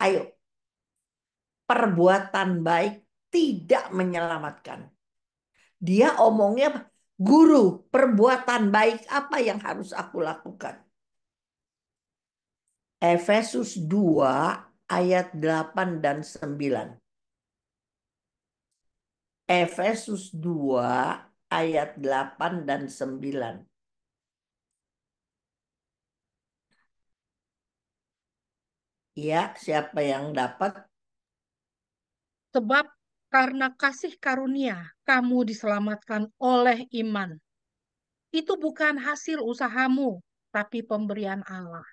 Ayo. Perbuatan baik tidak menyelamatkan. Dia omongnya, Guru, perbuatan baik apa yang harus aku lakukan? Efesus 2 ayat 8 dan 9. Efesus 2 ayat 8 dan 9. Ya, siapa yang dapat? Sebab karena kasih karunia kamu diselamatkan oleh iman. Itu bukan hasil usahamu, tapi pemberian Allah.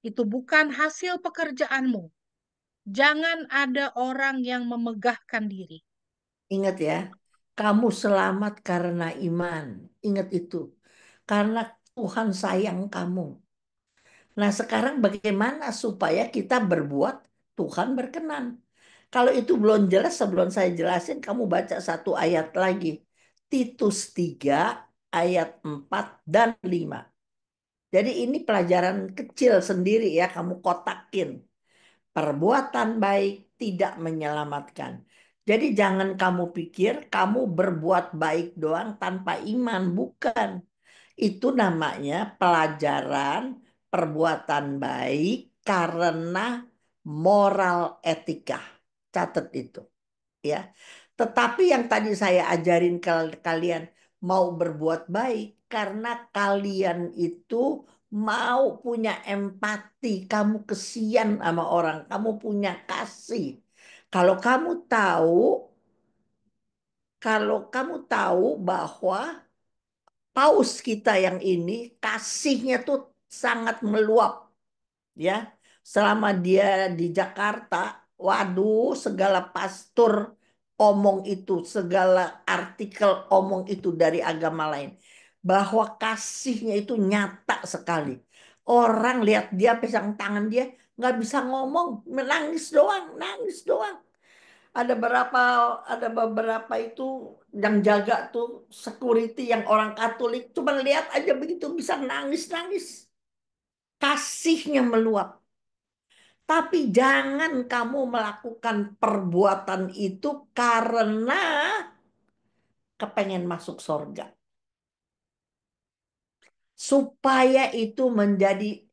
Itu bukan hasil pekerjaanmu. Jangan ada orang yang memegahkan diri. Ingat ya, Kamu selamat karena iman. Ingat itu. Karena Tuhan sayang kamu. Nah, sekarang bagaimana supaya kita berbuat Tuhan berkenan? Kalau itu belum jelas, sebelum saya jelasin, kamu baca satu ayat lagi. Titus 3 ayat 4 dan 5. Jadi ini pelajaran kecil sendiri ya, kamu kotakin. Perbuatan baik tidak menyelamatkan. Jadi jangan kamu pikir kamu berbuat baik doang tanpa iman, bukan. Itu namanya pelajaran perbuatan baik karena moral etika. Catat itu ya. Tetapi yang tadi saya ajarin ke kalian mau berbuat baik karena kalian itu mau punya empati, kamu kesian sama orang, kamu punya kasih. Kalau kamu tahu, kalau kamu tahu bahwa paus kita yang ini kasihnya tuh sangat meluap ya. Selama dia di Jakarta, waduh, segala pastor omong itu, segala artikel omong itu dari agama lain, bahwa kasihnya itu nyata sekali. Orang lihat dia pegang tangan dia nggak bisa ngomong, menangis doang, nangis doang. Ada berapa, ada beberapa itu yang jaga tuh security yang orang Katolik, cuma lihat aja begitu bisa nangis-nangis. Kasihnya meluap. Tapi jangan kamu melakukan perbuatan itu karena kepengen masuk surga. Supaya itu menjadi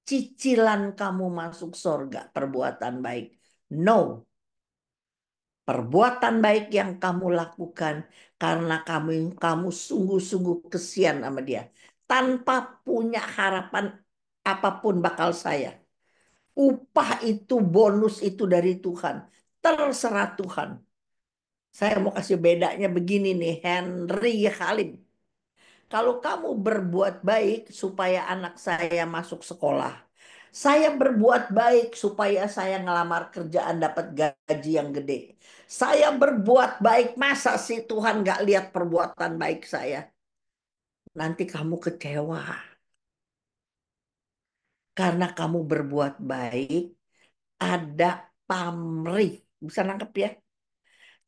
cicilan kamu masuk surga, perbuatan baik. No. Perbuatan baik yang kamu lakukan karena kamu sungguh-sungguh kesian sama dia. Tanpa punya harapan apapun bakal saya. Upah itu, bonus itu dari Tuhan. Terserah Tuhan. Saya mau kasih bedanya begini nih, Henry Halim. Kalau kamu berbuat baik supaya anak saya masuk sekolah. Saya berbuat baik supaya saya ngelamar kerjaan dapat gaji yang gede. Saya berbuat baik, masa sih Tuhan gak lihat perbuatan baik saya? Nanti kamu kecewa. Karena kamu berbuat baik, ada pamrih. Bisa nangkep ya?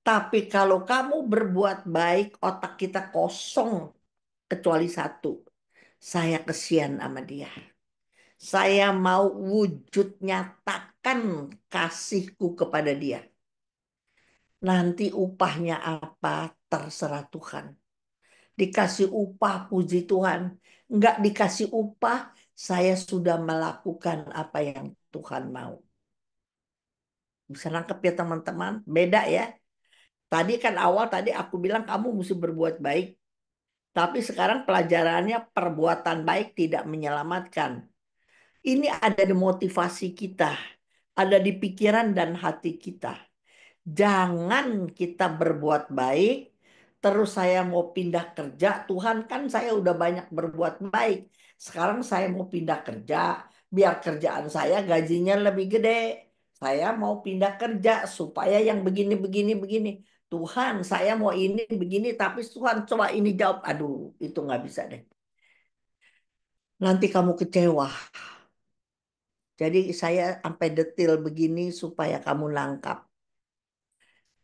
Tapi kalau kamu berbuat baik, otak kita kosong kecuali satu. Saya kesian sama dia. Saya mau wujud nyatakan kasihku kepada dia. Nanti upahnya apa terserah Tuhan. Dikasih upah puji Tuhan. Enggak dikasih upah, saya sudah melakukan apa yang Tuhan mau. Bisa nangkep ya teman-teman? Beda ya. Tadi kan awal tadi aku bilang kamu mesti berbuat baik. Tapi sekarang pelajarannya perbuatan baik tidak menyelamatkan. Ini ada di motivasi kita, ada di pikiran dan hati kita. Jangan kita berbuat baik, terus saya mau pindah kerja. Tuhan kan saya udah banyak berbuat baik. Sekarang saya mau pindah kerja, biar kerjaan saya gajinya lebih gede. Saya mau pindah kerja supaya yang begini, begini, begini. Tuhan, saya mau ini begini, tapi Tuhan coba ini jawab. Aduh, itu nggak bisa deh. Nanti kamu kecewa. Jadi saya sampai detil begini supaya kamu nangkap.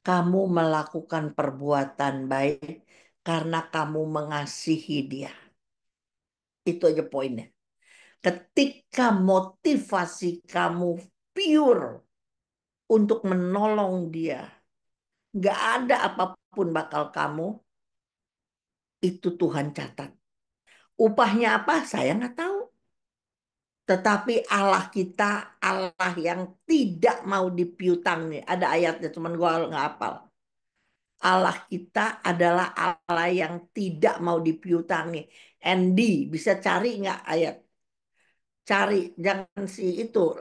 Kamu melakukan perbuatan baik karena kamu mengasihi dia. Itu aja poinnya. Ketika motivasi kamu pure untuk menolong dia, nggak ada apapun bakal kamu, itu Tuhan catat. Upahnya apa? Saya nggak tahu. Tetapi Allah kita, Allah yang tidak mau dipiutang nih. Ada ayatnya, cuman gua nggak hafal. Allah kita adalah Allah yang tidak mau dipiutangi. Andy, bisa cari nggak ayat? Cari, jangan si itu.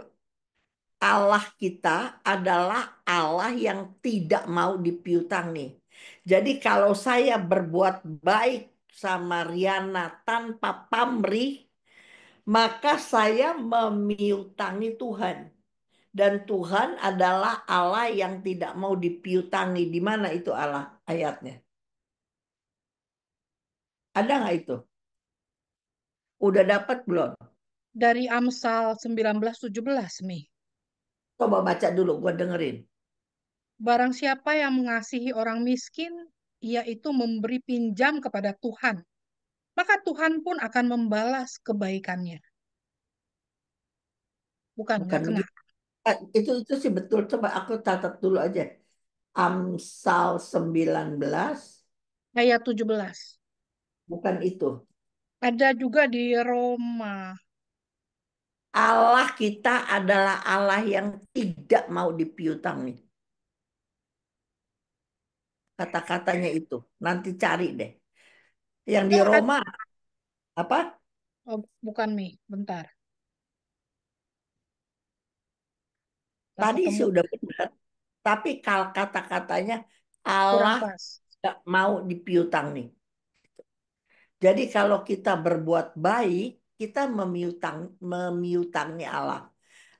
Allah kita adalah Allah yang tidak mau dipiutangi. Jadi kalau saya berbuat baik sama Riana tanpa pamrih, maka saya memiutangi Tuhan. Dan Tuhan adalah Allah yang tidak mau dipiutangi. Di mana itu Allah ayatnya? Ada nggak itu? Udah dapat belum? Dari Amsal 19:17, Mi. Coba baca dulu, gue dengerin. Barang siapa yang mengasihi orang miskin, ia itu memberi pinjam kepada Tuhan. Maka Tuhan pun akan membalas kebaikannya. Bukan, Bukan nggak kena. begitu. Itu sih betul. Coba aku catat dulu aja. Amsal 19, Ayat 17. bukan itu. Ada juga di Roma. Allah kita adalah Allah yang tidak mau dipiutangi. Kata-katanya itu. Nanti cari deh. Yang di Oh, Roma, apa? oh, bukan, Mi. Bentar. Tak Tadi ketemu. sih udah benar. Tapi kalau kata-katanya Kurang Allah pas. tidak mau dipiutangi. Jadi kalau kita berbuat baik, kita memiutangi Allah.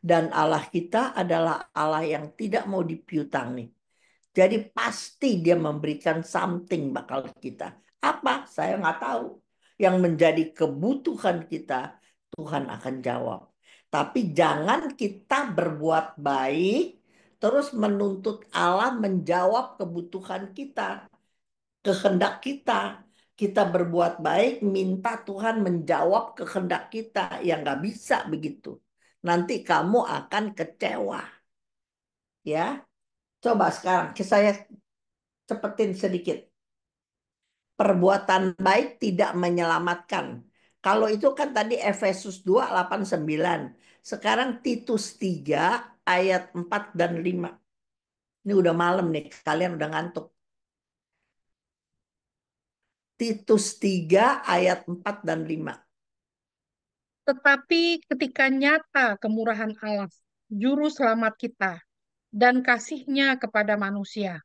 Dan Allah kita adalah Allah yang tidak mau dipiutangi. Jadi pasti dia memberikan something bakal kita. Apa? Saya nggak tahu. Yang menjadi kebutuhan kita, Tuhan akan jawab. Tapi jangan kita berbuat baik, terus menuntut Allah menjawab kebutuhan kita, kehendak kita. Kita berbuat baik, minta Tuhan menjawab kehendak kita. Yang nggak bisa begitu. Nanti kamu akan kecewa. Ya, coba sekarang saya cepetin sedikit. Perbuatan baik tidak menyelamatkan. Kalau itu kan tadi Efesus 2:8-9. Sekarang Titus 3 ayat 4 dan 5. Ini udah malam nih, kalian udah ngantuk. Titus 3 ayat 4 dan 5. Tetapi ketika nyata kemurahan Allah, juru selamat kita, dan kasihnya kepada manusia,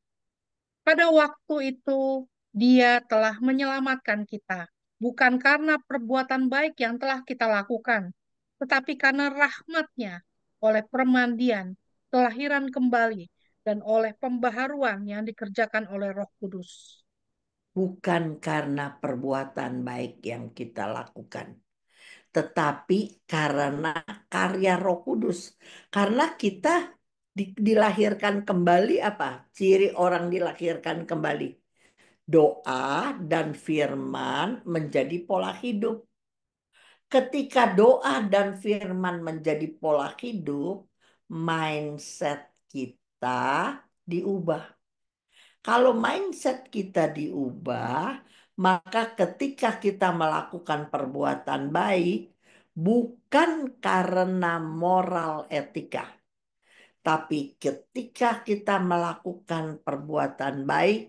pada waktu itu dia telah menyelamatkan kita, bukan karena perbuatan baik yang telah kita lakukan, tetapi karena rahmatnya oleh permandian, kelahiran kembali, dan oleh pembaharuan yang dikerjakan oleh Roh Kudus. Bukan karena perbuatan baik yang kita lakukan, tetapi karena karya Roh Kudus. Karena kita dilahirkan kembali apa? Ciri orang dilahirkan kembali. Doa dan firman menjadi pola hidup. Ketika doa dan firman menjadi pola hidup, mindset kita diubah. Kalau mindset kita diubah, maka ketika kita melakukan perbuatan baik, bukan karena moral etika, tapi ketika kita melakukan perbuatan baik,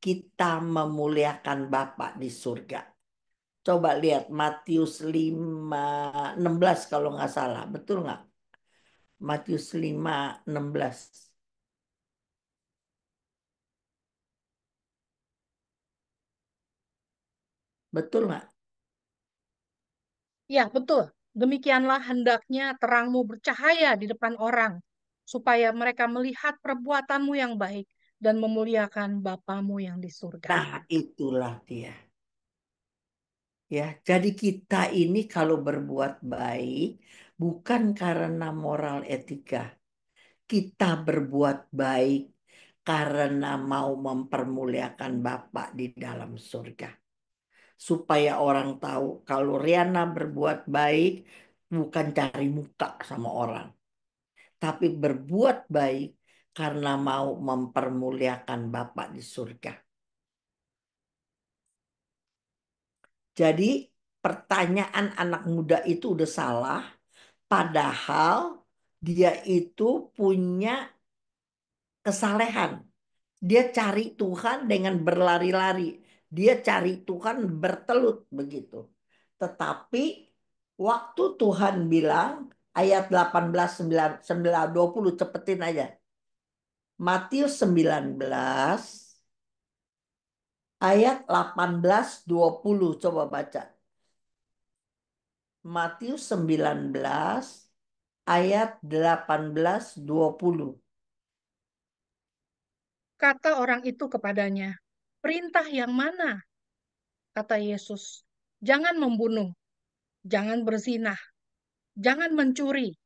kita memuliakan Bapa di surga. Coba lihat Matius 5:16 kalau nggak salah. Betul nggak? Matius 5:16. Betul nggak? Ya, betul. Demikianlah hendaknya terangmu bercahaya di depan orang, supaya mereka melihat perbuatanmu yang baik dan memuliakan Bapamu yang di surga. Nah, itulah dia. Ya, jadi kita ini kalau berbuat baik bukan karena moral etika. Kita berbuat baik karena mau mempermuliakan Bapa di dalam surga. Supaya orang tahu kalau Riana berbuat baik bukan cari muka sama orang, tapi berbuat baik karena mau mempermuliakan Bapa di surga. Jadi pertanyaan anak muda itu udah salah, padahal dia itu punya kesalehan. Dia cari Tuhan dengan berlari-lari. Dia cari Tuhan bertelut begitu. Tetapi waktu Tuhan bilang ayat 18, 9, 9, 20 cepetin aja. Matius 19 ayat 18, 20 coba baca. Matius 19 ayat 18, 20. Kata orang itu kepadanya, perintah yang mana? kata Yesus, jangan membunuh, jangan berzinah, jangan mencuri,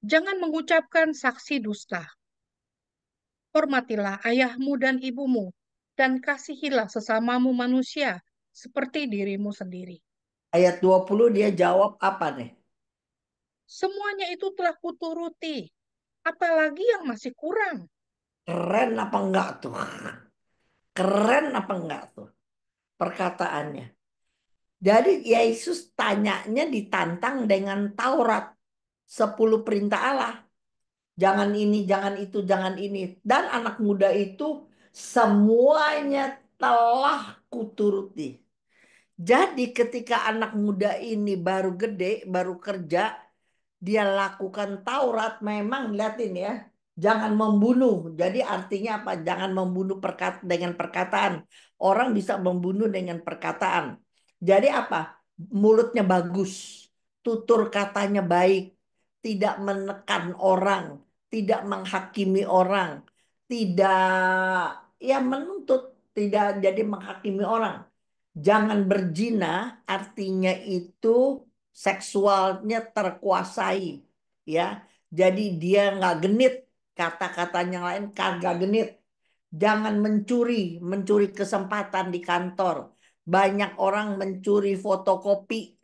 jangan mengucapkan saksi dusta. Hormatilah ayahmu dan ibumu, dan kasihilah sesamamu manusia seperti dirimu sendiri. Ayat 20 dia jawab apa nih? Semuanya itu telah kuturuti, apalagi yang masih kurang. Keren apa enggak tuh? Keren apa enggak tuh perkataannya? Jadi Yesus tanyanya ditantang dengan Taurat. 10 perintah Allah. Jangan ini, jangan itu, jangan ini. Dan anak muda itu semuanya telah kuturuti. Jadi ketika anak muda ini baru gede, baru kerja, dia lakukan Taurat, memang lihatin ya. Jangan membunuh. Jadi artinya apa? Jangan membunuh dengan perkataan. Orang bisa membunuh dengan perkataan. Jadi apa? Mulutnya bagus, tutur katanya baik, tidak menekan orang, tidak menghakimi orang, tidak ya menuntut, tidak jadi menghakimi orang. Jangan berzina artinya itu seksualnya terkuasai, ya. Jadi dia nggak genit, kata-katanya yang lain kagak genit. Jangan mencuri, mencuri kesempatan di kantor. Banyak orang mencuri fotokopi,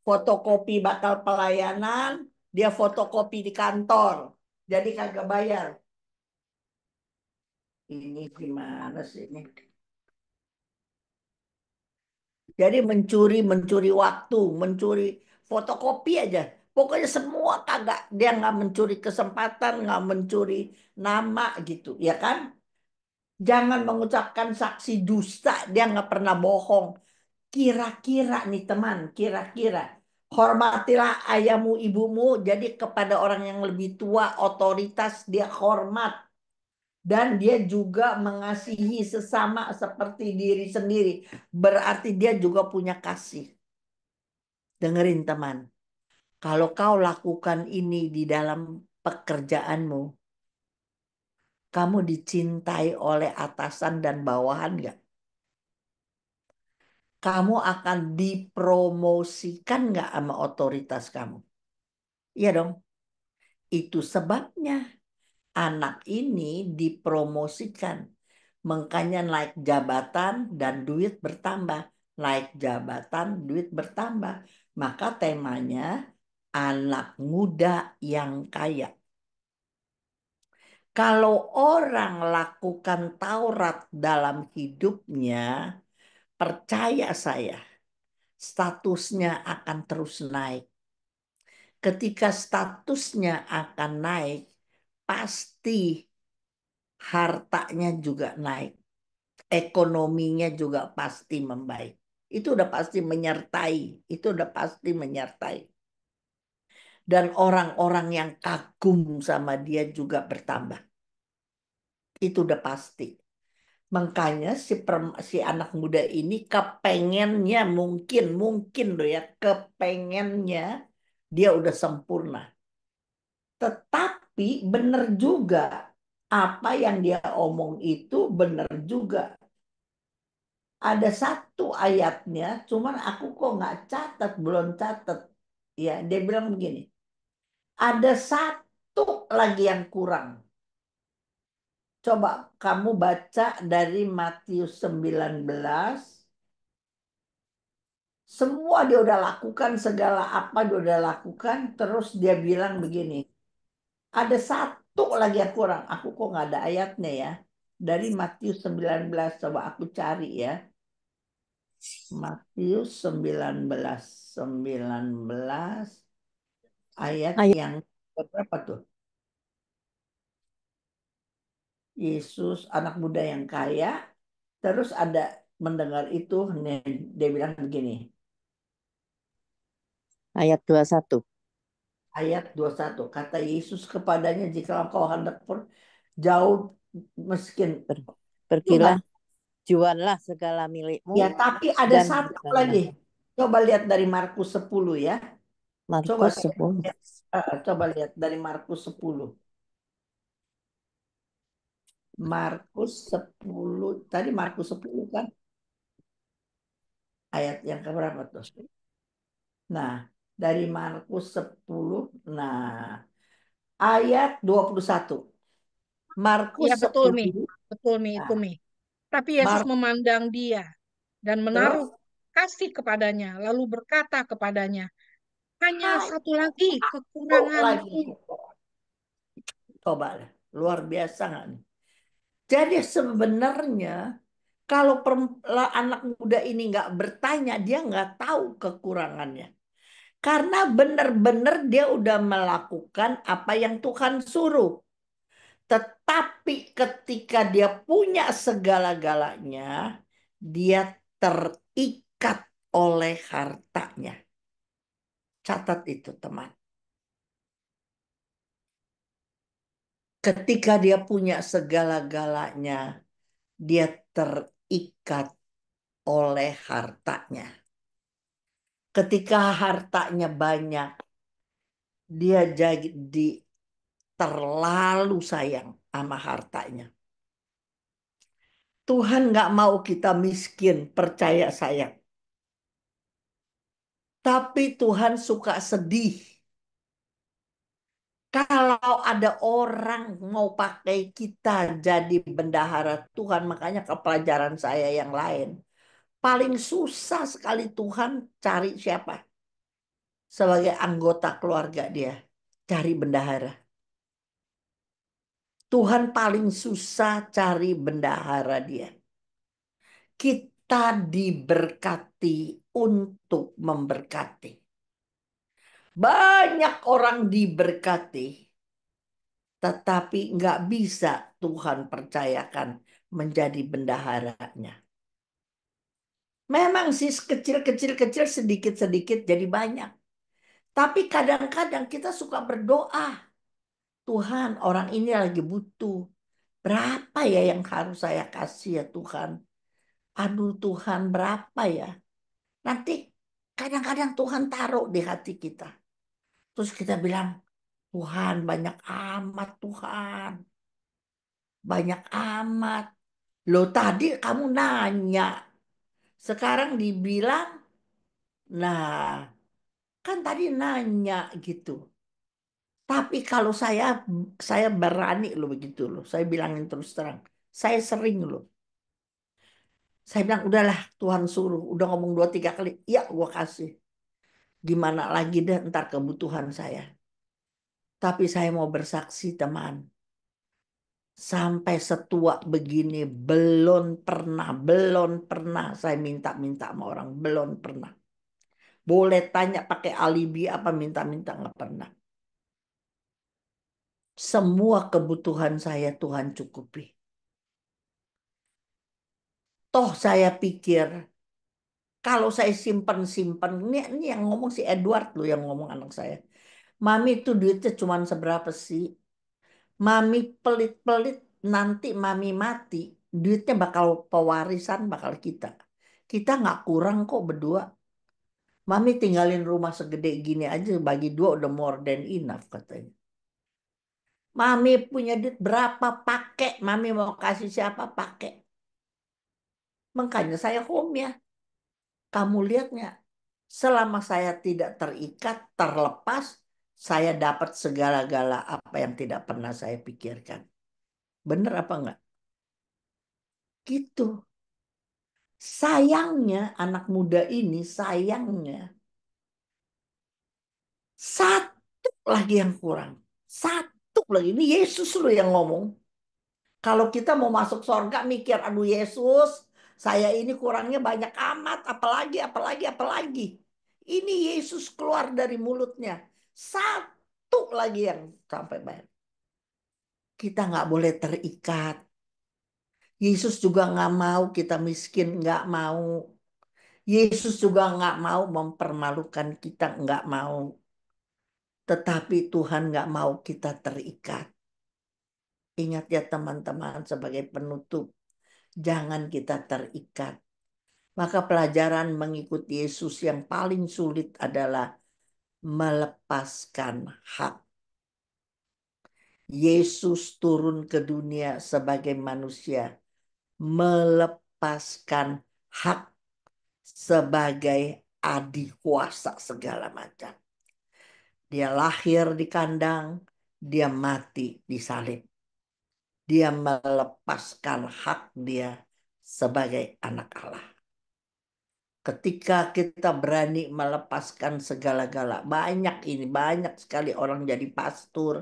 fotokopi bakal pelayanan, dia fotokopi di kantor, jadi kagak bayar. Ini gimana sih ini? Jadi mencuri waktu, mencuri fotokopi aja. Pokoknya semua kagak. Dia nggak mencuri kesempatan, nggak mencuri nama gitu, ya kan? Jangan mengucapkan saksi dusta. Dia nggak pernah bohong. Kira-kira nih teman, kira-kira. Hormatilah ayahmu, ibumu. Jadi kepada orang yang lebih tua, otoritas dia hormat. Dan dia juga mengasihi sesama seperti diri sendiri. Berarti dia juga punya kasih. Dengerin teman, kalau kau lakukan ini di dalam pekerjaanmu, kamu dicintai oleh atasan dan bawahan nggak? Kamu akan dipromosikan nggak sama otoritas kamu? Iya dong. Itu sebabnya anak ini dipromosikan. Makanya naik jabatan dan duit bertambah. Naik jabatan, duit bertambah. Maka temanya anak muda yang kaya. Kalau orang lakukan Taurat dalam hidupnya, percaya saya, statusnya akan terus naik. Ketika statusnya akan naik, pasti hartanya juga naik. Ekonominya juga pasti membaik. Itu udah pasti menyertai. Itu udah pasti menyertai. Dan orang-orang yang kagum sama dia juga bertambah. Itu udah pasti. Makanya si anak muda ini kepengennya mungkin loh ya, kepengennya dia udah sempurna. Tetapi benar juga apa yang dia omong itu benar juga. Ada satu ayatnya, cuman aku kok nggak catat, belum catat. Ya, dia bilang begini, ada satu lagi yang kurang. Coba kamu baca dari Matius 19. Semua dia udah lakukan, segala apa dia udah lakukan. Terus dia bilang begini, ada satu lagi yang kurang. Aku kok nggak ada ayatnya ya. Dari Matius 19, coba aku cari ya. Matius 19, 19 ayat Ayat yang berapa tuh? Yesus anak muda yang kaya. Terus ada mendengar itu, dia bilang begini. ayat 21. Ayat 21. Kata Yesus kepadanya, jika engkau hendak jauh miskin. Ber- Lu nggak. Pergilah, juallah segala milikmu Ya, tapi ada dan satu berikanlah. lagi. Coba lihat dari Markus 10 ya. Coba Markus lihat, 10. coba lihat dari Markus 10. Markus 10. Tadi Markus 10 kan? Ayat yang keberapa tuh? Nah, dari Markus 10. Nah, ayat 21. Markus Ya betul Mi, 10. betul Mi itu Nah, Mi. Tapi Yesus Mar memandang dia dan menaruh terus kasih kepadanya, lalu berkata kepadanya, hanya satu lagi lagi. kekuranganmu. Coba lah, luar biasa nggak nih? Jadi sebenarnya kalau anak muda ini nggak bertanya, dia nggak tahu kekurangannya. Karena benar-benar dia udah melakukan apa yang Tuhan suruh. Tetapi ketika dia punya segala-galanya, dia terikat oleh hartanya. Catat itu, teman. Ketika dia punya segala-galanya, dia terikat oleh hartanya. Ketika hartanya banyak, dia jadi terlalu sayang sama hartanya. Tuhan nggak mau kita miskin, percaya saya. Tapi Tuhan suka sedih kalau ada orang mau pakai kita jadi bendahara Tuhan. Makanya ke pelajaran saya yang lain. Paling susah sekali Tuhan cari siapa? Sebagai anggota keluarga dia. Cari bendahara. Tuhan paling susah cari bendahara dia. Kita diberkati untuk memberkati. Banyak orang diberkati, tetapi nggak bisa Tuhan percayakan menjadi bendaharanya. Memang sih kecil-kecil sedikit-sedikit jadi banyak. Tapi kadang-kadang kita suka berdoa. Tuhan, orang ini lagi butuh. Berapa ya yang harus saya kasih ya Tuhan? Aduh Tuhan, berapa ya? Nanti kadang-kadang Tuhan taruh di hati kita. Terus kita bilang, Tuhan banyak amat Tuhan. Banyak amat. Loh tadi kamu nanya. Sekarang dibilang, nah kan tadi nanya gitu. Tapi kalau saya berani loh begitu loh. Saya bilangin terus terang. Saya sering loh. Saya bilang udahlah Tuhan suruh. Udah ngomong 2-3 kali. Ya gua kasih. Gimana lagi deh ntar kebutuhan saya. Tapi saya mau bersaksi teman. Sampai setua begini belum pernah saya minta-minta sama orang. Belum pernah. Boleh tanya pakai alibi apa minta-minta nggak pernah. Semua kebutuhan saya Tuhan cukupi. Toh saya pikir kalau saya simpen-simpen, ini yang ngomong si Edward loh yang ngomong anak saya. Mami itu duitnya cuma seberapa sih? Mami pelit-pelit nanti mami mati, duitnya bakal pewarisan bakal kita. Kita nggak kurang kok berdua. Mami tinggalin rumah segede gini aja bagi dua udah more than enough katanya. Mami punya duit berapa pakai, mami mau kasih siapa pakai. Makanya saya home ya. Kamu lihatnya, selama saya tidak terikat, terlepas, saya dapat segala-gala apa yang tidak pernah saya pikirkan. Bener apa enggak? Gitu. Sayangnya anak muda ini, sayangnya satu lagi yang kurang. Satu lagi. Ini Yesus loh yang ngomong. Kalau kita mau masuk surga mikir, aduh Yesus, saya ini kurangnya banyak amat, apalagi, apalagi, apalagi. Ini Yesus keluar dari mulutnya. Satu lagi yang sampai banyak. Kita nggak boleh terikat. Yesus juga nggak mau kita miskin, nggak mau. Yesus juga nggak mau mempermalukan kita, nggak mau. Tetapi Tuhan nggak mau kita terikat. Ingat ya teman-teman sebagai penutup, jangan kita terikat. Maka pelajaran mengikuti Yesus yang paling sulit adalah melepaskan hak. Yesus turun ke dunia sebagai manusia, melepaskan hak sebagai adik kuasa segala macam. Dia lahir di kandang, dia mati di salib. Dia melepaskan hak dia sebagai anak Allah. Ketika kita berani melepaskan segala-gala, banyak sekali orang jadi pastor,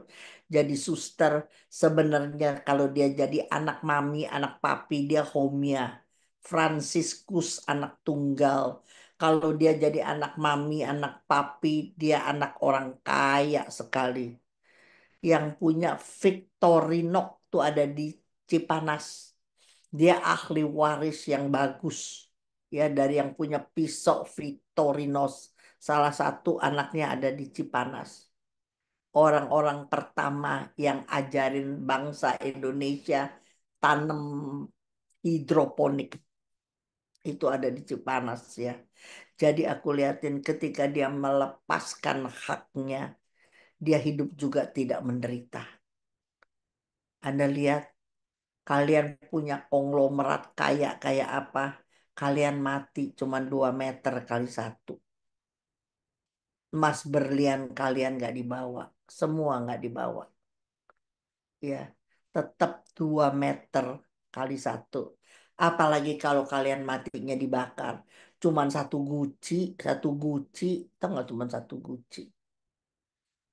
jadi suster. Sebenarnya kalau dia jadi anak mami, anak papi, dia homia. Fransiskus anak tunggal. Kalau dia jadi anak mami, anak papi, dia anak orang kaya sekali. Yang punya Victorinox tuh ada di Cipanas. Dia ahli waris yang bagus. Ya, dari yang punya pisau Victorinos. Salah satu anaknya ada di Cipanas. Orang-orang pertama yang ajarin bangsa Indonesia tanam hidroponik. Itu ada di Cipanas ya. Jadi aku liatin ketika dia melepaskan haknya, dia hidup juga tidak menderita. Anda lihat, kalian punya konglomerat kaya kayak apa? Kalian mati cuma 2 meter kali 1. Emas berlian kalian nggak dibawa. Semua nggak dibawa. Ya, tetap 2 meter kali 1. Apalagi kalau kalian matinya dibakar. Cuman satu guci, tau nggak cuman satu guci.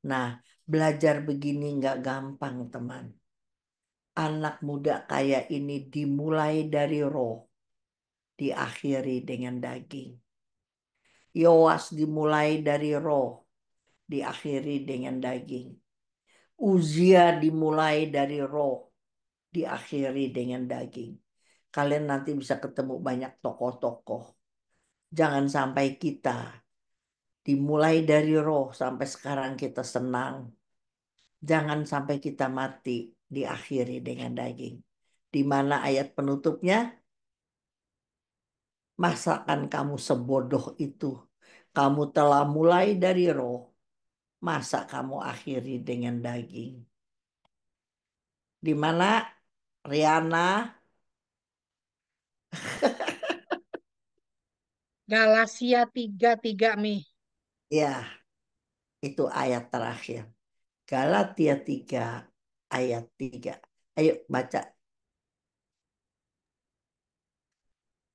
Nah, belajar begini nggak gampang, teman. Anak muda kayak ini dimulai dari roh, diakhiri dengan daging. Yoas dimulai dari roh, diakhiri dengan daging. Uzia dimulai dari roh, diakhiri dengan daging. Kalian nanti bisa ketemu banyak tokoh-tokoh. Jangan sampai kita dimulai dari roh sampai sekarang kita senang. Jangan sampai kita mati, diakhiri dengan daging. Di mana ayat penutupnya? Masakan kamu sebodoh itu? Kamu telah mulai dari roh, masa kamu akhiri dengan daging? Di mana Riana? Galatia 3:3 Mi. Ya, itu ayat terakhir. Galatia 3 ayat 3. Ayo baca.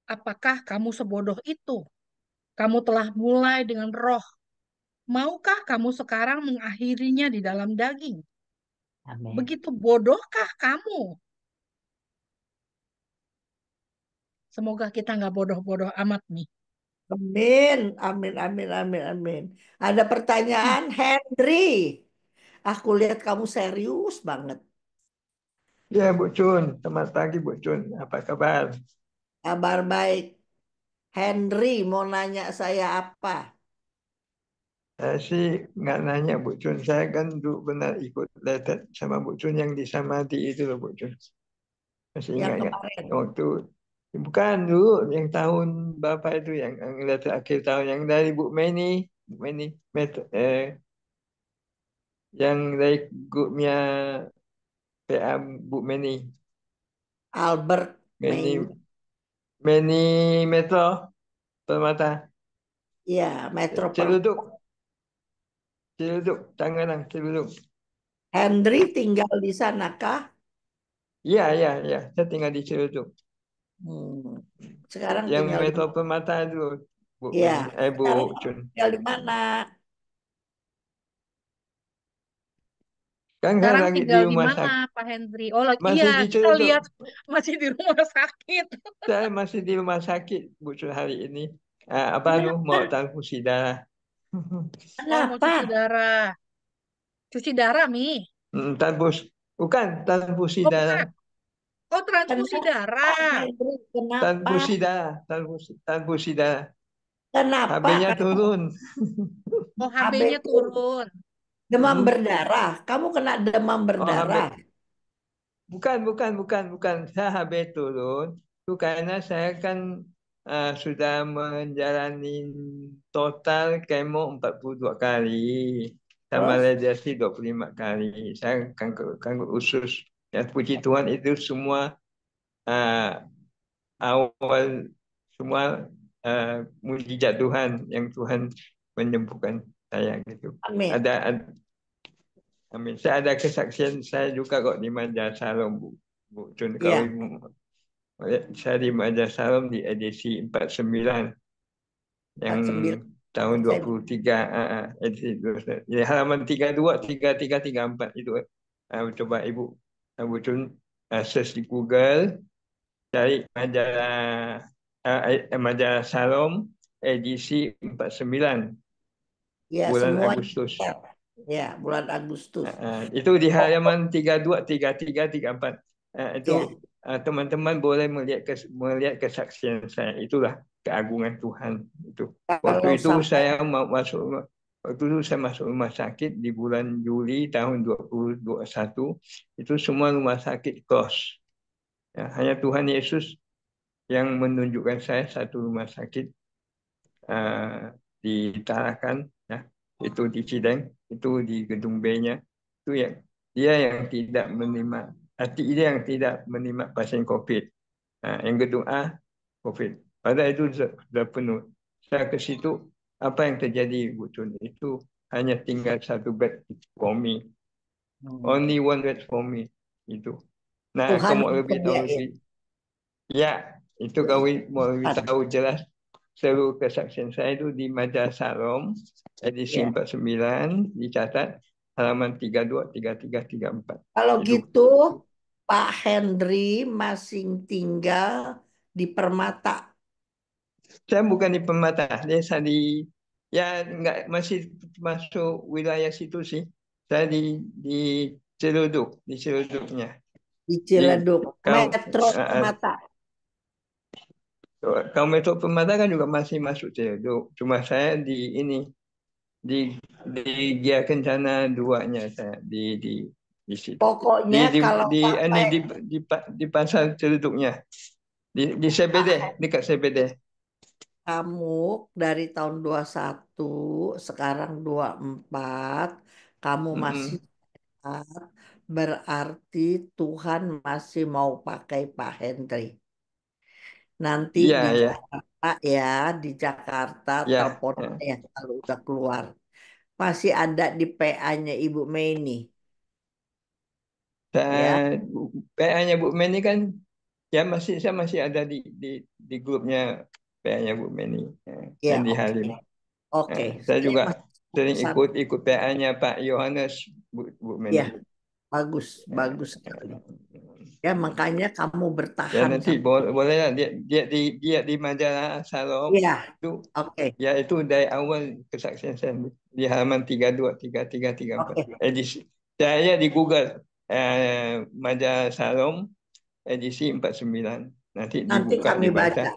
Apakah kamu sebodoh itu? Kamu telah mulai dengan roh. Maukah kamu sekarang mengakhirinya di dalam daging? Amin. Begitu bodohkah kamu? Semoga kita nggak bodoh-bodoh amat nih. Amin, amin, amin, amin, amin. Ada pertanyaan, Henry? Aku lihat kamu serius banget. Ya, Bu Cun. Selamat pagi, Bu Cun. Apa kabar? Kabar baik. Henry mau nanya saya apa? Saya sih nggak nanya, Bu Cun. Saya kan dulu benar ikut letet sama Bu Cun yang di Samadhi itu loh, Bu Cun. Masih Yang ingat nggak? kemarin. Waktu bukan dulu yang tahun Bapak itu yang letet akhir tahun yang dari Bu Meni yang dari grupnya PA Bu Meni, Albert Meni Main. Meni Metro Permata. Ya, Metro Celuduk, Celuduk, Tangerang, Celuduk. Henry tinggal di sanakah? Iya, iya, iya. Saya tinggal di Celuduk. Hmm. Sekarang Yang tinggal di Metro mana? Permata dulu, Bu Ya, Meni, Bu sekarang kamu Cun. tinggal di mana? Kan saya Sekarang lagi di tinggal di rumah mana, sakit, Pak Hendri? Oh, iya, masih di kita Celuduk. lihat masih di rumah sakit. Saya masih di rumah sakit, Bu Cun hari ini. Apa Kenapa? mau transfusi darah. Oh, mau cuci Kenapa? darah. Cuci darah, Mi. Bukan transfusi Oh, darah, bukan. Oh, transfusi Kenapa, darah. Henry? Kenapa? transfusi darah, transfusi darah. Kenapa? HB-nya turun. Oh, HB HB-nya turun. turun. Demam Hmm. berdarah. Kamu kena demam Oh, berdarah. bukan. Saya HB turun. Itu karena saya kan sudah menjalani total kemo 42 kali. Sama Terus? radiasi 25 kali. Saya kanker usus. Ya, puji Tuhan itu semua uh, awal semua mujizat Tuhan yang Tuhan menyembuhkan saya gitu. Amin. Amin. Saya ada kesaksian saya juga kok di Maja Salam, Bu Chun. Kalau Ya, saya di Maja Salam di edisi 49 yang 49. tahun Saya 23, edisi 23. Ya, halaman 32, 33, 34 itu. Coba Ibu Bu Chun search di Google, cari Majalah Salam edisi 49 ya bulan semua Agustus. ya bulan Agustus. Itu di Oh, halaman 32, 33, 34. ya. Itu teman-teman boleh melihat kesaksian saya. Itulah keagungan Tuhan itu. Kalau Waktu itu sampai saya masuk rumah sakit di bulan Juli tahun 2021. Itu semua rumah sakit close. Ya, hanya Tuhan Yesus yang menunjukkan saya satu rumah sakit di Tarakan, ya, itu di Cideng, itu di gedung B-nya, itu yang dia yang tidak menerima, dia yang tidak menerima pasien COVID. Yang gedung A COVID. Padahal itu sudah penuh. Saya ke situ, apa yang terjadi, Bu Tun? Itu hanya tinggal satu bed for me. Only one bed for me. Itu. Nah, Tuhan kamu yang lebih tahu sediain. lebih. Ya, itu kau mau lebih Tuhan. tahu jelas seluruh kesaksian saya itu di Majalah Salam edisi Ya. 49 dicatat halaman 32, 33, 34. Kalau Itu. gitu Pak Henry masih tinggal di Permata. Saya bukan di Permata, desa ya nggak masih masuk wilayah situ sih. Saya di Ciledug, di Ciledugnya. Di Ciledug, Kaum Metro Permata. Kaum Metro Permata kan juga masih masuk Ciledug. Cuma saya di ini di Gia Kencana 2-nya saya di situ. Pokoknya kalau sampai Di pasar Ciledugnya. Di CBD, dekat CBD. kamu dari tahun 21 sekarang 24 kamu masih sehat, berarti Tuhan masih mau pakai Pak Henry. Nanti Iya, di ya. Jakarta di Jakarta Ya, teleponnya ya kalau udah keluar. Masih ada di PA-nya Ibu Meni ya. PA-nya Bu Meni kan ya saya masih ada di grupnya PA-nya Bu Meni, Ya, yang di oke. Halim. Oke, Saya saya juga masih sering pesan. ikut PA-nya Pak Yohanes, Bu Meni. Ya, bagus sekali. Ya, makanya kamu Ya bertahan nanti sampai. boleh lah dia di Majalah Salam Iya, itu, oke. ya itu dari awal kesaksian saya di halaman 32, 33, 34 Oke. edisi. Saya di Google Majalah Salam edisi 49. Nanti Nanti dibuka kami dibaca. baca.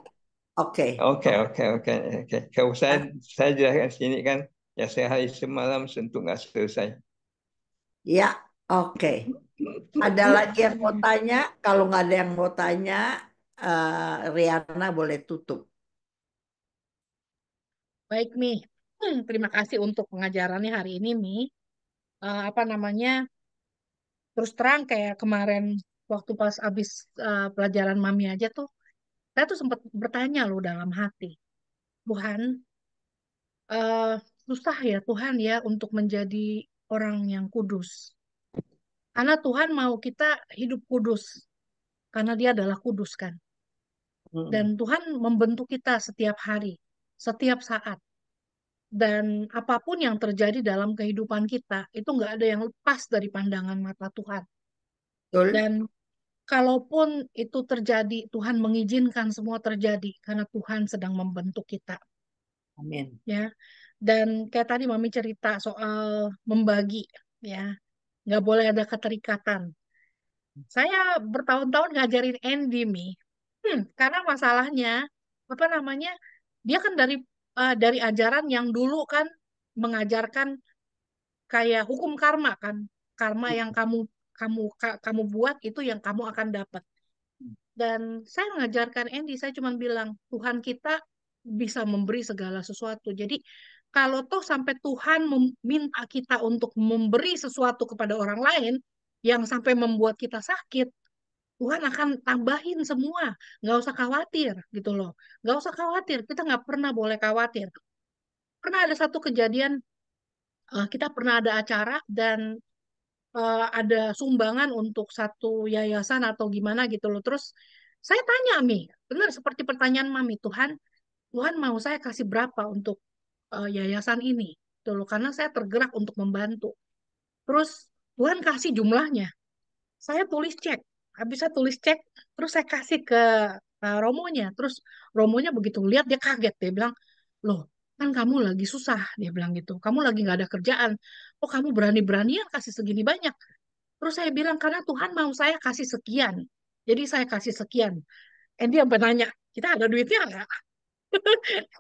Oke. Oke. Kalau saya jelaskan sini kan ya sehari semalam sentuh nggak selesai. Ya, oke. Ada lagi yang mau tanya? Kalau nggak ada yang mau tanya, Riana boleh tutup. Baik, Mi. Terima kasih untuk pengajarannya hari ini, Mi. Apa namanya? Terus terang kayak kemarin waktu pas abis pelajaran Mami aja tuh, saya tuh sempat bertanya loh dalam hati, Tuhan, eh, susah ya Tuhan ya untuk menjadi orang yang kudus. Karena Tuhan mau kita hidup kudus, karena Dia adalah kudus kan. Dan Tuhan membentuk kita setiap hari, setiap saat. Dan apapun yang terjadi dalam kehidupan kita, itu nggak ada yang lepas dari pandangan mata Tuhan. Betul? Dan kalaupun itu terjadi, Tuhan mengizinkan semua terjadi karena Tuhan sedang membentuk kita, Amin. ya. Dan kayak tadi Mami cerita soal membagi, ya, nggak boleh ada keterikatan. Saya bertahun-tahun ngajarin Andy, Mi. Karena masalahnya, apa namanya, dia kan dari ajaran yang dulu kan mengajarkan kayak hukum karma kan, karma yang kamu buat itu yang kamu akan dapat. Dan saya mengajarkan Andy, saya cuma bilang, Tuhan kita bisa memberi segala sesuatu. Jadi, kalau toh sampai Tuhan meminta kita untuk memberi sesuatu kepada orang lain, yang sampai membuat kita sakit, Tuhan akan tambahin semua. Nggak usah khawatir gitu loh. Nggak usah khawatir. Kita nggak pernah boleh khawatir. Pernah ada satu kejadian, kita pernah ada acara dan ada sumbangan untuk satu yayasan atau gimana gitu loh. Terus saya tanya, Mi, benar seperti pertanyaan Mami, Tuhan, Tuhan mau saya kasih berapa untuk yayasan ini? Gitu loh, karena saya tergerak untuk membantu. Terus Tuhan kasih jumlahnya. Saya tulis cek. Habis saya tulis cek, terus saya kasih ke Romonya. Terus Romonya begitu lihat dia kaget. Dia bilang, loh, kan kamu lagi susah. Dia bilang gitu. Kamu lagi nggak ada kerjaan. Oh, kamu berani-beranian kasih segini banyak. Terus saya bilang, karena Tuhan mau saya kasih sekian. Jadi saya kasih sekian. Dia sampai nanya, kita ada duitnya nggak?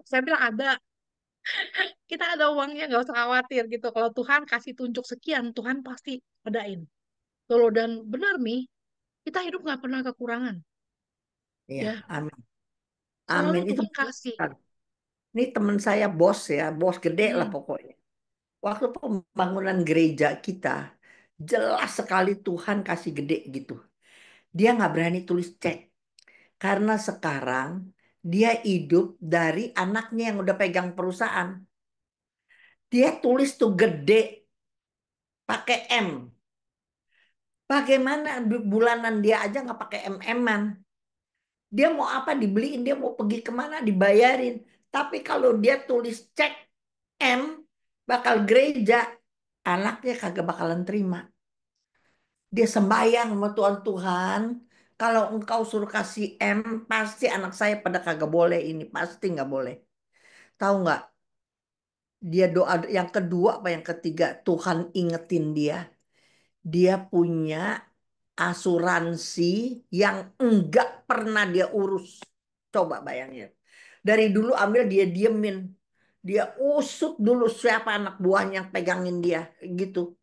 Saya bilang ada. Kita ada uangnya, nggak usah khawatir gitu. Kalau Tuhan kasih tunjuk sekian, Tuhan pasti adain. Kalau dan benar nih, kita hidup nggak pernah kekurangan. Iya, Ya, amin. selalu Amin. Itu Tuhan betul, kasih. Ustaz. Ini teman saya bos ya, bos gede lah Hmm. pokoknya. Waktu pembangunan gereja kita, jelas sekali Tuhan kasih gede gitu. Dia nggak berani tulis cek. Karena sekarang dia hidup dari anaknya yang udah pegang perusahaan. Dia tulis tuh gede, pakai M. Bagaimana bulanan dia aja nggak pakai MM-an. Dia mau apa dibeliin, dia mau pergi kemana dibayarin. Tapi kalau dia tulis cek M, bakal gereja, anaknya kagak bakalan terima. Dia sembayang sama Tuhan, Tuhan, kalau engkau suruh kasih M, pasti anak saya pada kagak boleh ini, pasti nggak boleh. Tahu nggak? Dia doa yang kedua apa yang ketiga, Tuhan ingetin dia. Dia punya asuransi yang enggak pernah dia urus. Coba bayangin. Dari dulu ambil dia diemin. Dia usut dulu siapa anak buahnya yang pegangin dia. Gitu.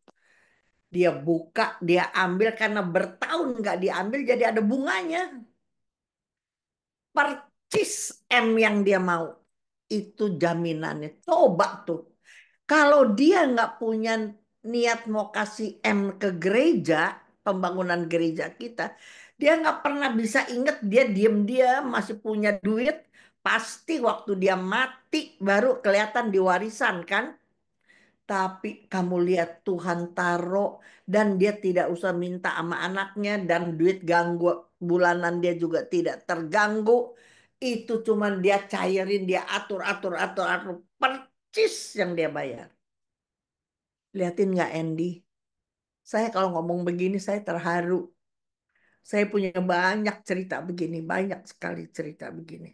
Dia buka, dia ambil karena bertahun nggak diambil jadi ada bunganya. Percis M yang dia mau. Itu jaminannya. Coba tuh. Kalau dia nggak punya niat mau kasih M ke gereja, pembangunan gereja kita, dia nggak pernah bisa inget dia diem-diem masih punya duit. Pasti waktu dia mati baru kelihatan di warisan kan. Tapi kamu lihat Tuhan taruh dan dia tidak usah minta sama anaknya dan duit ganggu bulanan dia juga tidak terganggu. Itu cuman dia cairin, dia atur, atur, atur, atur. Percis yang dia bayar. Liatin nggak Andy? Saya kalau ngomong begini saya terharu. Saya punya banyak cerita begini, banyak sekali cerita begini.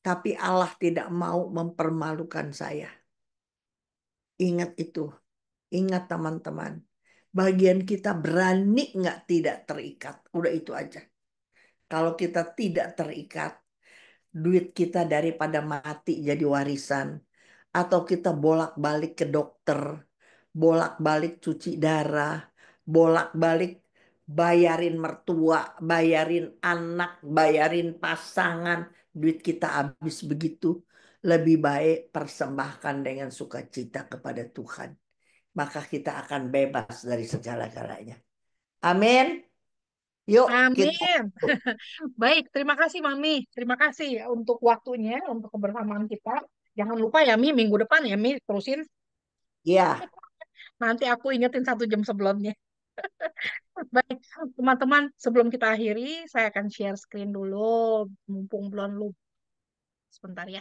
Tapi Allah tidak mau mempermalukan saya. Ingat itu, ingat teman-teman. Bagian kita berani nggak tidak terikat. Udah itu aja. Kalau kita tidak terikat, duit kita daripada mati jadi warisan. Atau kita bolak-balik ke dokter, bolak-balik cuci darah, bolak-balik bayarin mertua, bayarin anak, bayarin pasangan, duit kita habis begitu. Lebih baik persembahkan dengan sukacita kepada Tuhan. Maka kita akan bebas dari segala-galanya. Amin. Yuk kita. Amin. Baik, terima kasih Mami. Terima kasih untuk waktunya, untuk kebersamaan kita. Jangan lupa ya Mi, minggu depan ya Mi, terusin. Ya, Nanti aku ingetin 1 jam sebelumnya. Baik, teman-teman, sebelum kita akhiri, saya akan share screen dulu. Mumpung belum lupa. Sebentar ya.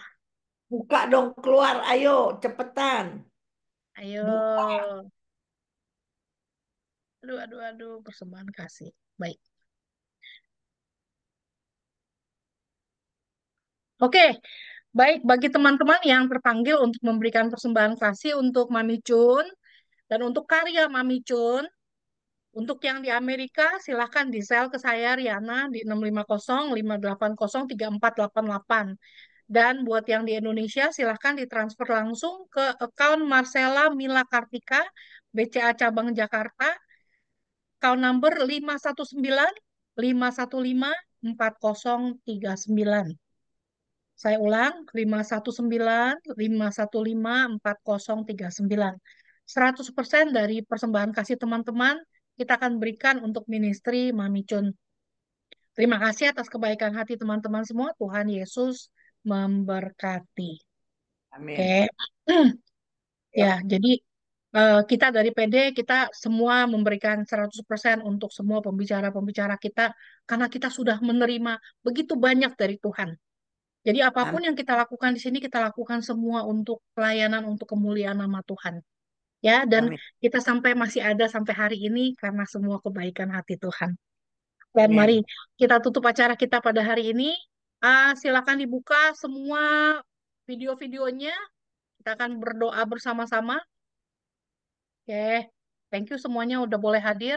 buka dong keluar. Ayo, cepetan. Buka. Ayo. Aduh, aduh, aduh. Persembahan kasih. Baik. Oke, baik. Bagi teman-teman yang terpanggil untuk memberikan persembahan kasih untuk Mami Chun dan untuk karya Mami Chun, untuk yang di Amerika, silahkan di sel ke saya, Riana, di 650-580-3488. Dan buat yang di Indonesia, silahkan ditransfer langsung ke account Marcella Mila Kartika, BCA Cabang Jakarta, account number 519-515-4039. Saya ulang, 519-515-4039. 100% dari persembahan kasih teman-teman kita akan berikan untuk ministry Mami Chun. Terima kasih atas kebaikan hati teman-teman semua. Tuhan Yesus memberkati. Amin. Oke. Ya, jadi kita dari PD, kita semua memberikan 100% untuk semua pembicara-pembicara kita, karena kita sudah menerima begitu banyak dari Tuhan. Jadi apapun Amin. yang kita lakukan di sini, kita lakukan semua untuk pelayanan, untuk kemuliaan nama Tuhan. Ya, dan Amin. kita masih ada sampai hari ini karena semua kebaikan hati Tuhan. Dan Amin. mari kita tutup acara kita pada hari ini. Silakan dibuka semua video-videonya. Kita akan berdoa bersama-sama. Oke, thank you semuanya udah boleh hadir.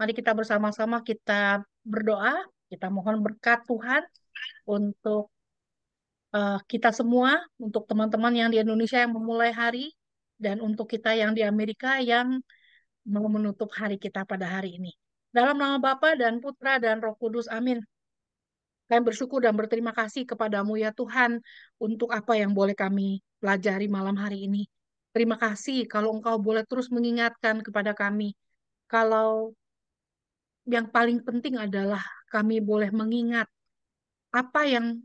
Mari kita bersama-sama kita berdoa. Kita mohon berkat Tuhan untuk kita semua, untuk teman-teman yang di Indonesia yang memulai hari, dan untuk kita yang di Amerika yang mau menutup hari kita pada hari ini. Dalam nama Bapa dan Putra dan Roh Kudus, amin. Kami bersyukur dan berterima kasih kepadamu ya Tuhan untuk apa yang boleh kami pelajari malam hari ini. Terima kasih kalau Engkau boleh terus mengingatkan kepada kami. Kalau yang paling penting adalah kami boleh mengingat apa yang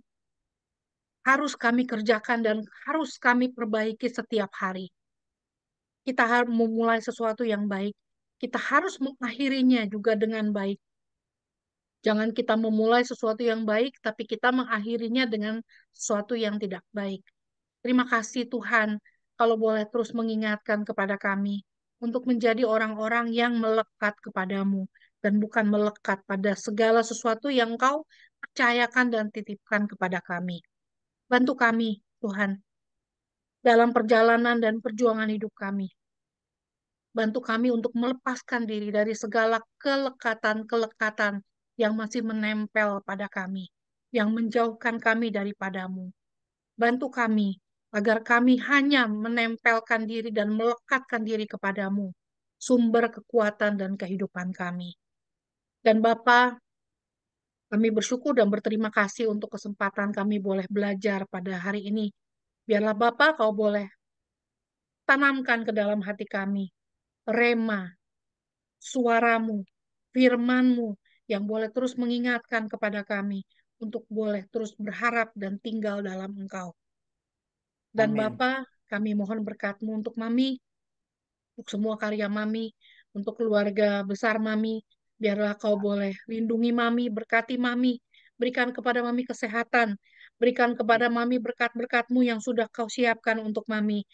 harus kami kerjakan dan harus kami perbaiki setiap hari. Kita harus memulai sesuatu yang baik. Kita harus mengakhirinya juga dengan baik. Jangan kita memulai sesuatu yang baik, tapi kita mengakhirinya dengan sesuatu yang tidak baik. Terima kasih Tuhan, kalau boleh terus mengingatkan kepada kami untuk menjadi orang-orang yang melekat kepadamu dan bukan melekat pada segala sesuatu yang Kau percayakan dan titipkan kepada kami. Bantu kami, Tuhan, dalam perjalanan dan perjuangan hidup kami. Bantu kami untuk melepaskan diri dari segala kelekatan-kelekatan yang masih menempel pada kami, yang menjauhkan kami daripadamu. Bantu kami agar kami hanya menempelkan diri dan melekatkan diri kepadamu, sumber kekuatan dan kehidupan kami. Dan Bapa, kami bersyukur dan berterima kasih untuk kesempatan kami boleh belajar pada hari ini. Biarlah Bapa Kau boleh tanamkan ke dalam hati kami rema, suaramu, firmanmu yang boleh terus mengingatkan kepada kami untuk boleh terus berharap dan tinggal dalam Engkau. Dan Amin. Bapa, kami mohon berkat-Mu untuk Mami, untuk semua karya Mami, untuk keluarga besar Mami. Biarlah Kau boleh lindungi Mami, berkati Mami, berikan kepada Mami kesehatan, berikan kepada Mami berkat-berkat-Mu yang sudah Kau siapkan untuk Mami.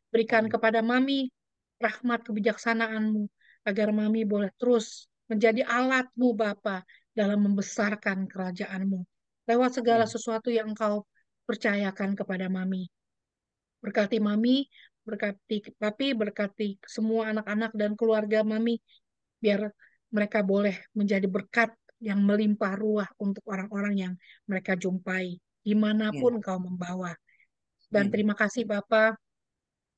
Berikan kepada Mami rahmat kebijaksanaan-Mu, agar Mami boleh terus menjadi alat-Mu Bapa dalam membesarkan kerajaan-Mu. Lewat segala sesuatu yang Engkau percayakan kepada Mami. Berkati Mami, berkati Papi, berkati semua anak-anak dan keluarga Mami, biar mereka boleh menjadi berkat yang melimpah ruah untuk orang-orang yang mereka jumpai, dimanapun Kau membawa. Dan terima kasih Bapak,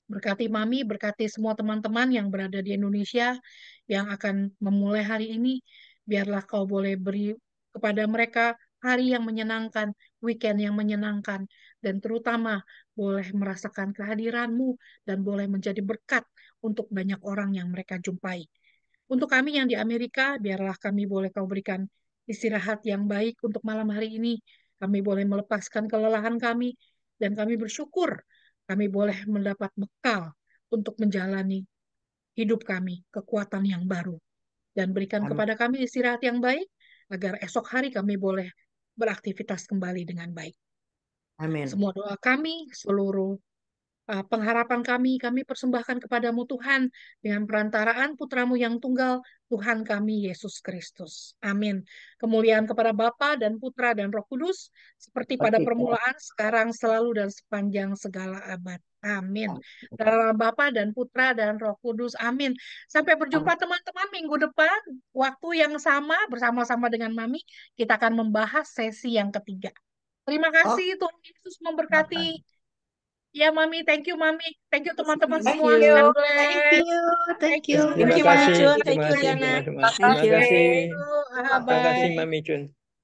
berkati Mami, berkati semua teman-teman yang berada di Indonesia yang akan memulai hari ini, biarlah Kau boleh beri kepada mereka hari yang menyenangkan, weekend yang menyenangkan, dan terutama boleh merasakan kehadiran-Mu dan boleh menjadi berkat untuk banyak orang yang mereka jumpai. Untuk kami yang di Amerika, biarlah kami boleh Kau berikan istirahat yang baik untuk malam hari ini. Kami boleh melepaskan kelelahan kami, dan kami bersyukur kami boleh mendapat bekal untuk menjalani hidup kami, kekuatan yang baru. Dan berikan kepada kami istirahat yang baik, agar esok hari kami boleh beraktivitas kembali dengan baik. Amin. Semua doa kami, seluruh pengharapan kami persembahkan kepadamu Tuhan, dengan perantaraan Putramu yang tunggal, Tuhan kami Yesus Kristus. Amin. Kemuliaan kepada Bapa dan Putra dan Roh Kudus, seperti pada permulaan, sekarang, selalu, dan sepanjang segala abad. Amin. Dalam Bapa dan Putra dan Roh Kudus. Amin. Sampai berjumpa teman-teman minggu depan, waktu yang sama, bersama-sama dengan Mami, kita akan membahas sesi yang ketiga. Terima kasih, Tuhan Yesus memberkati. Ya, Mami. Thank you, Mami. Thank you, teman-teman Thank semua. you. God bless. Thank you. Thank you. Terima Thank you, Mami kasih, Chun. terima Thank you, kasih Liana. teman-teman. Thank Terima you. kasih. Bye. Terima kasih Mami Chun.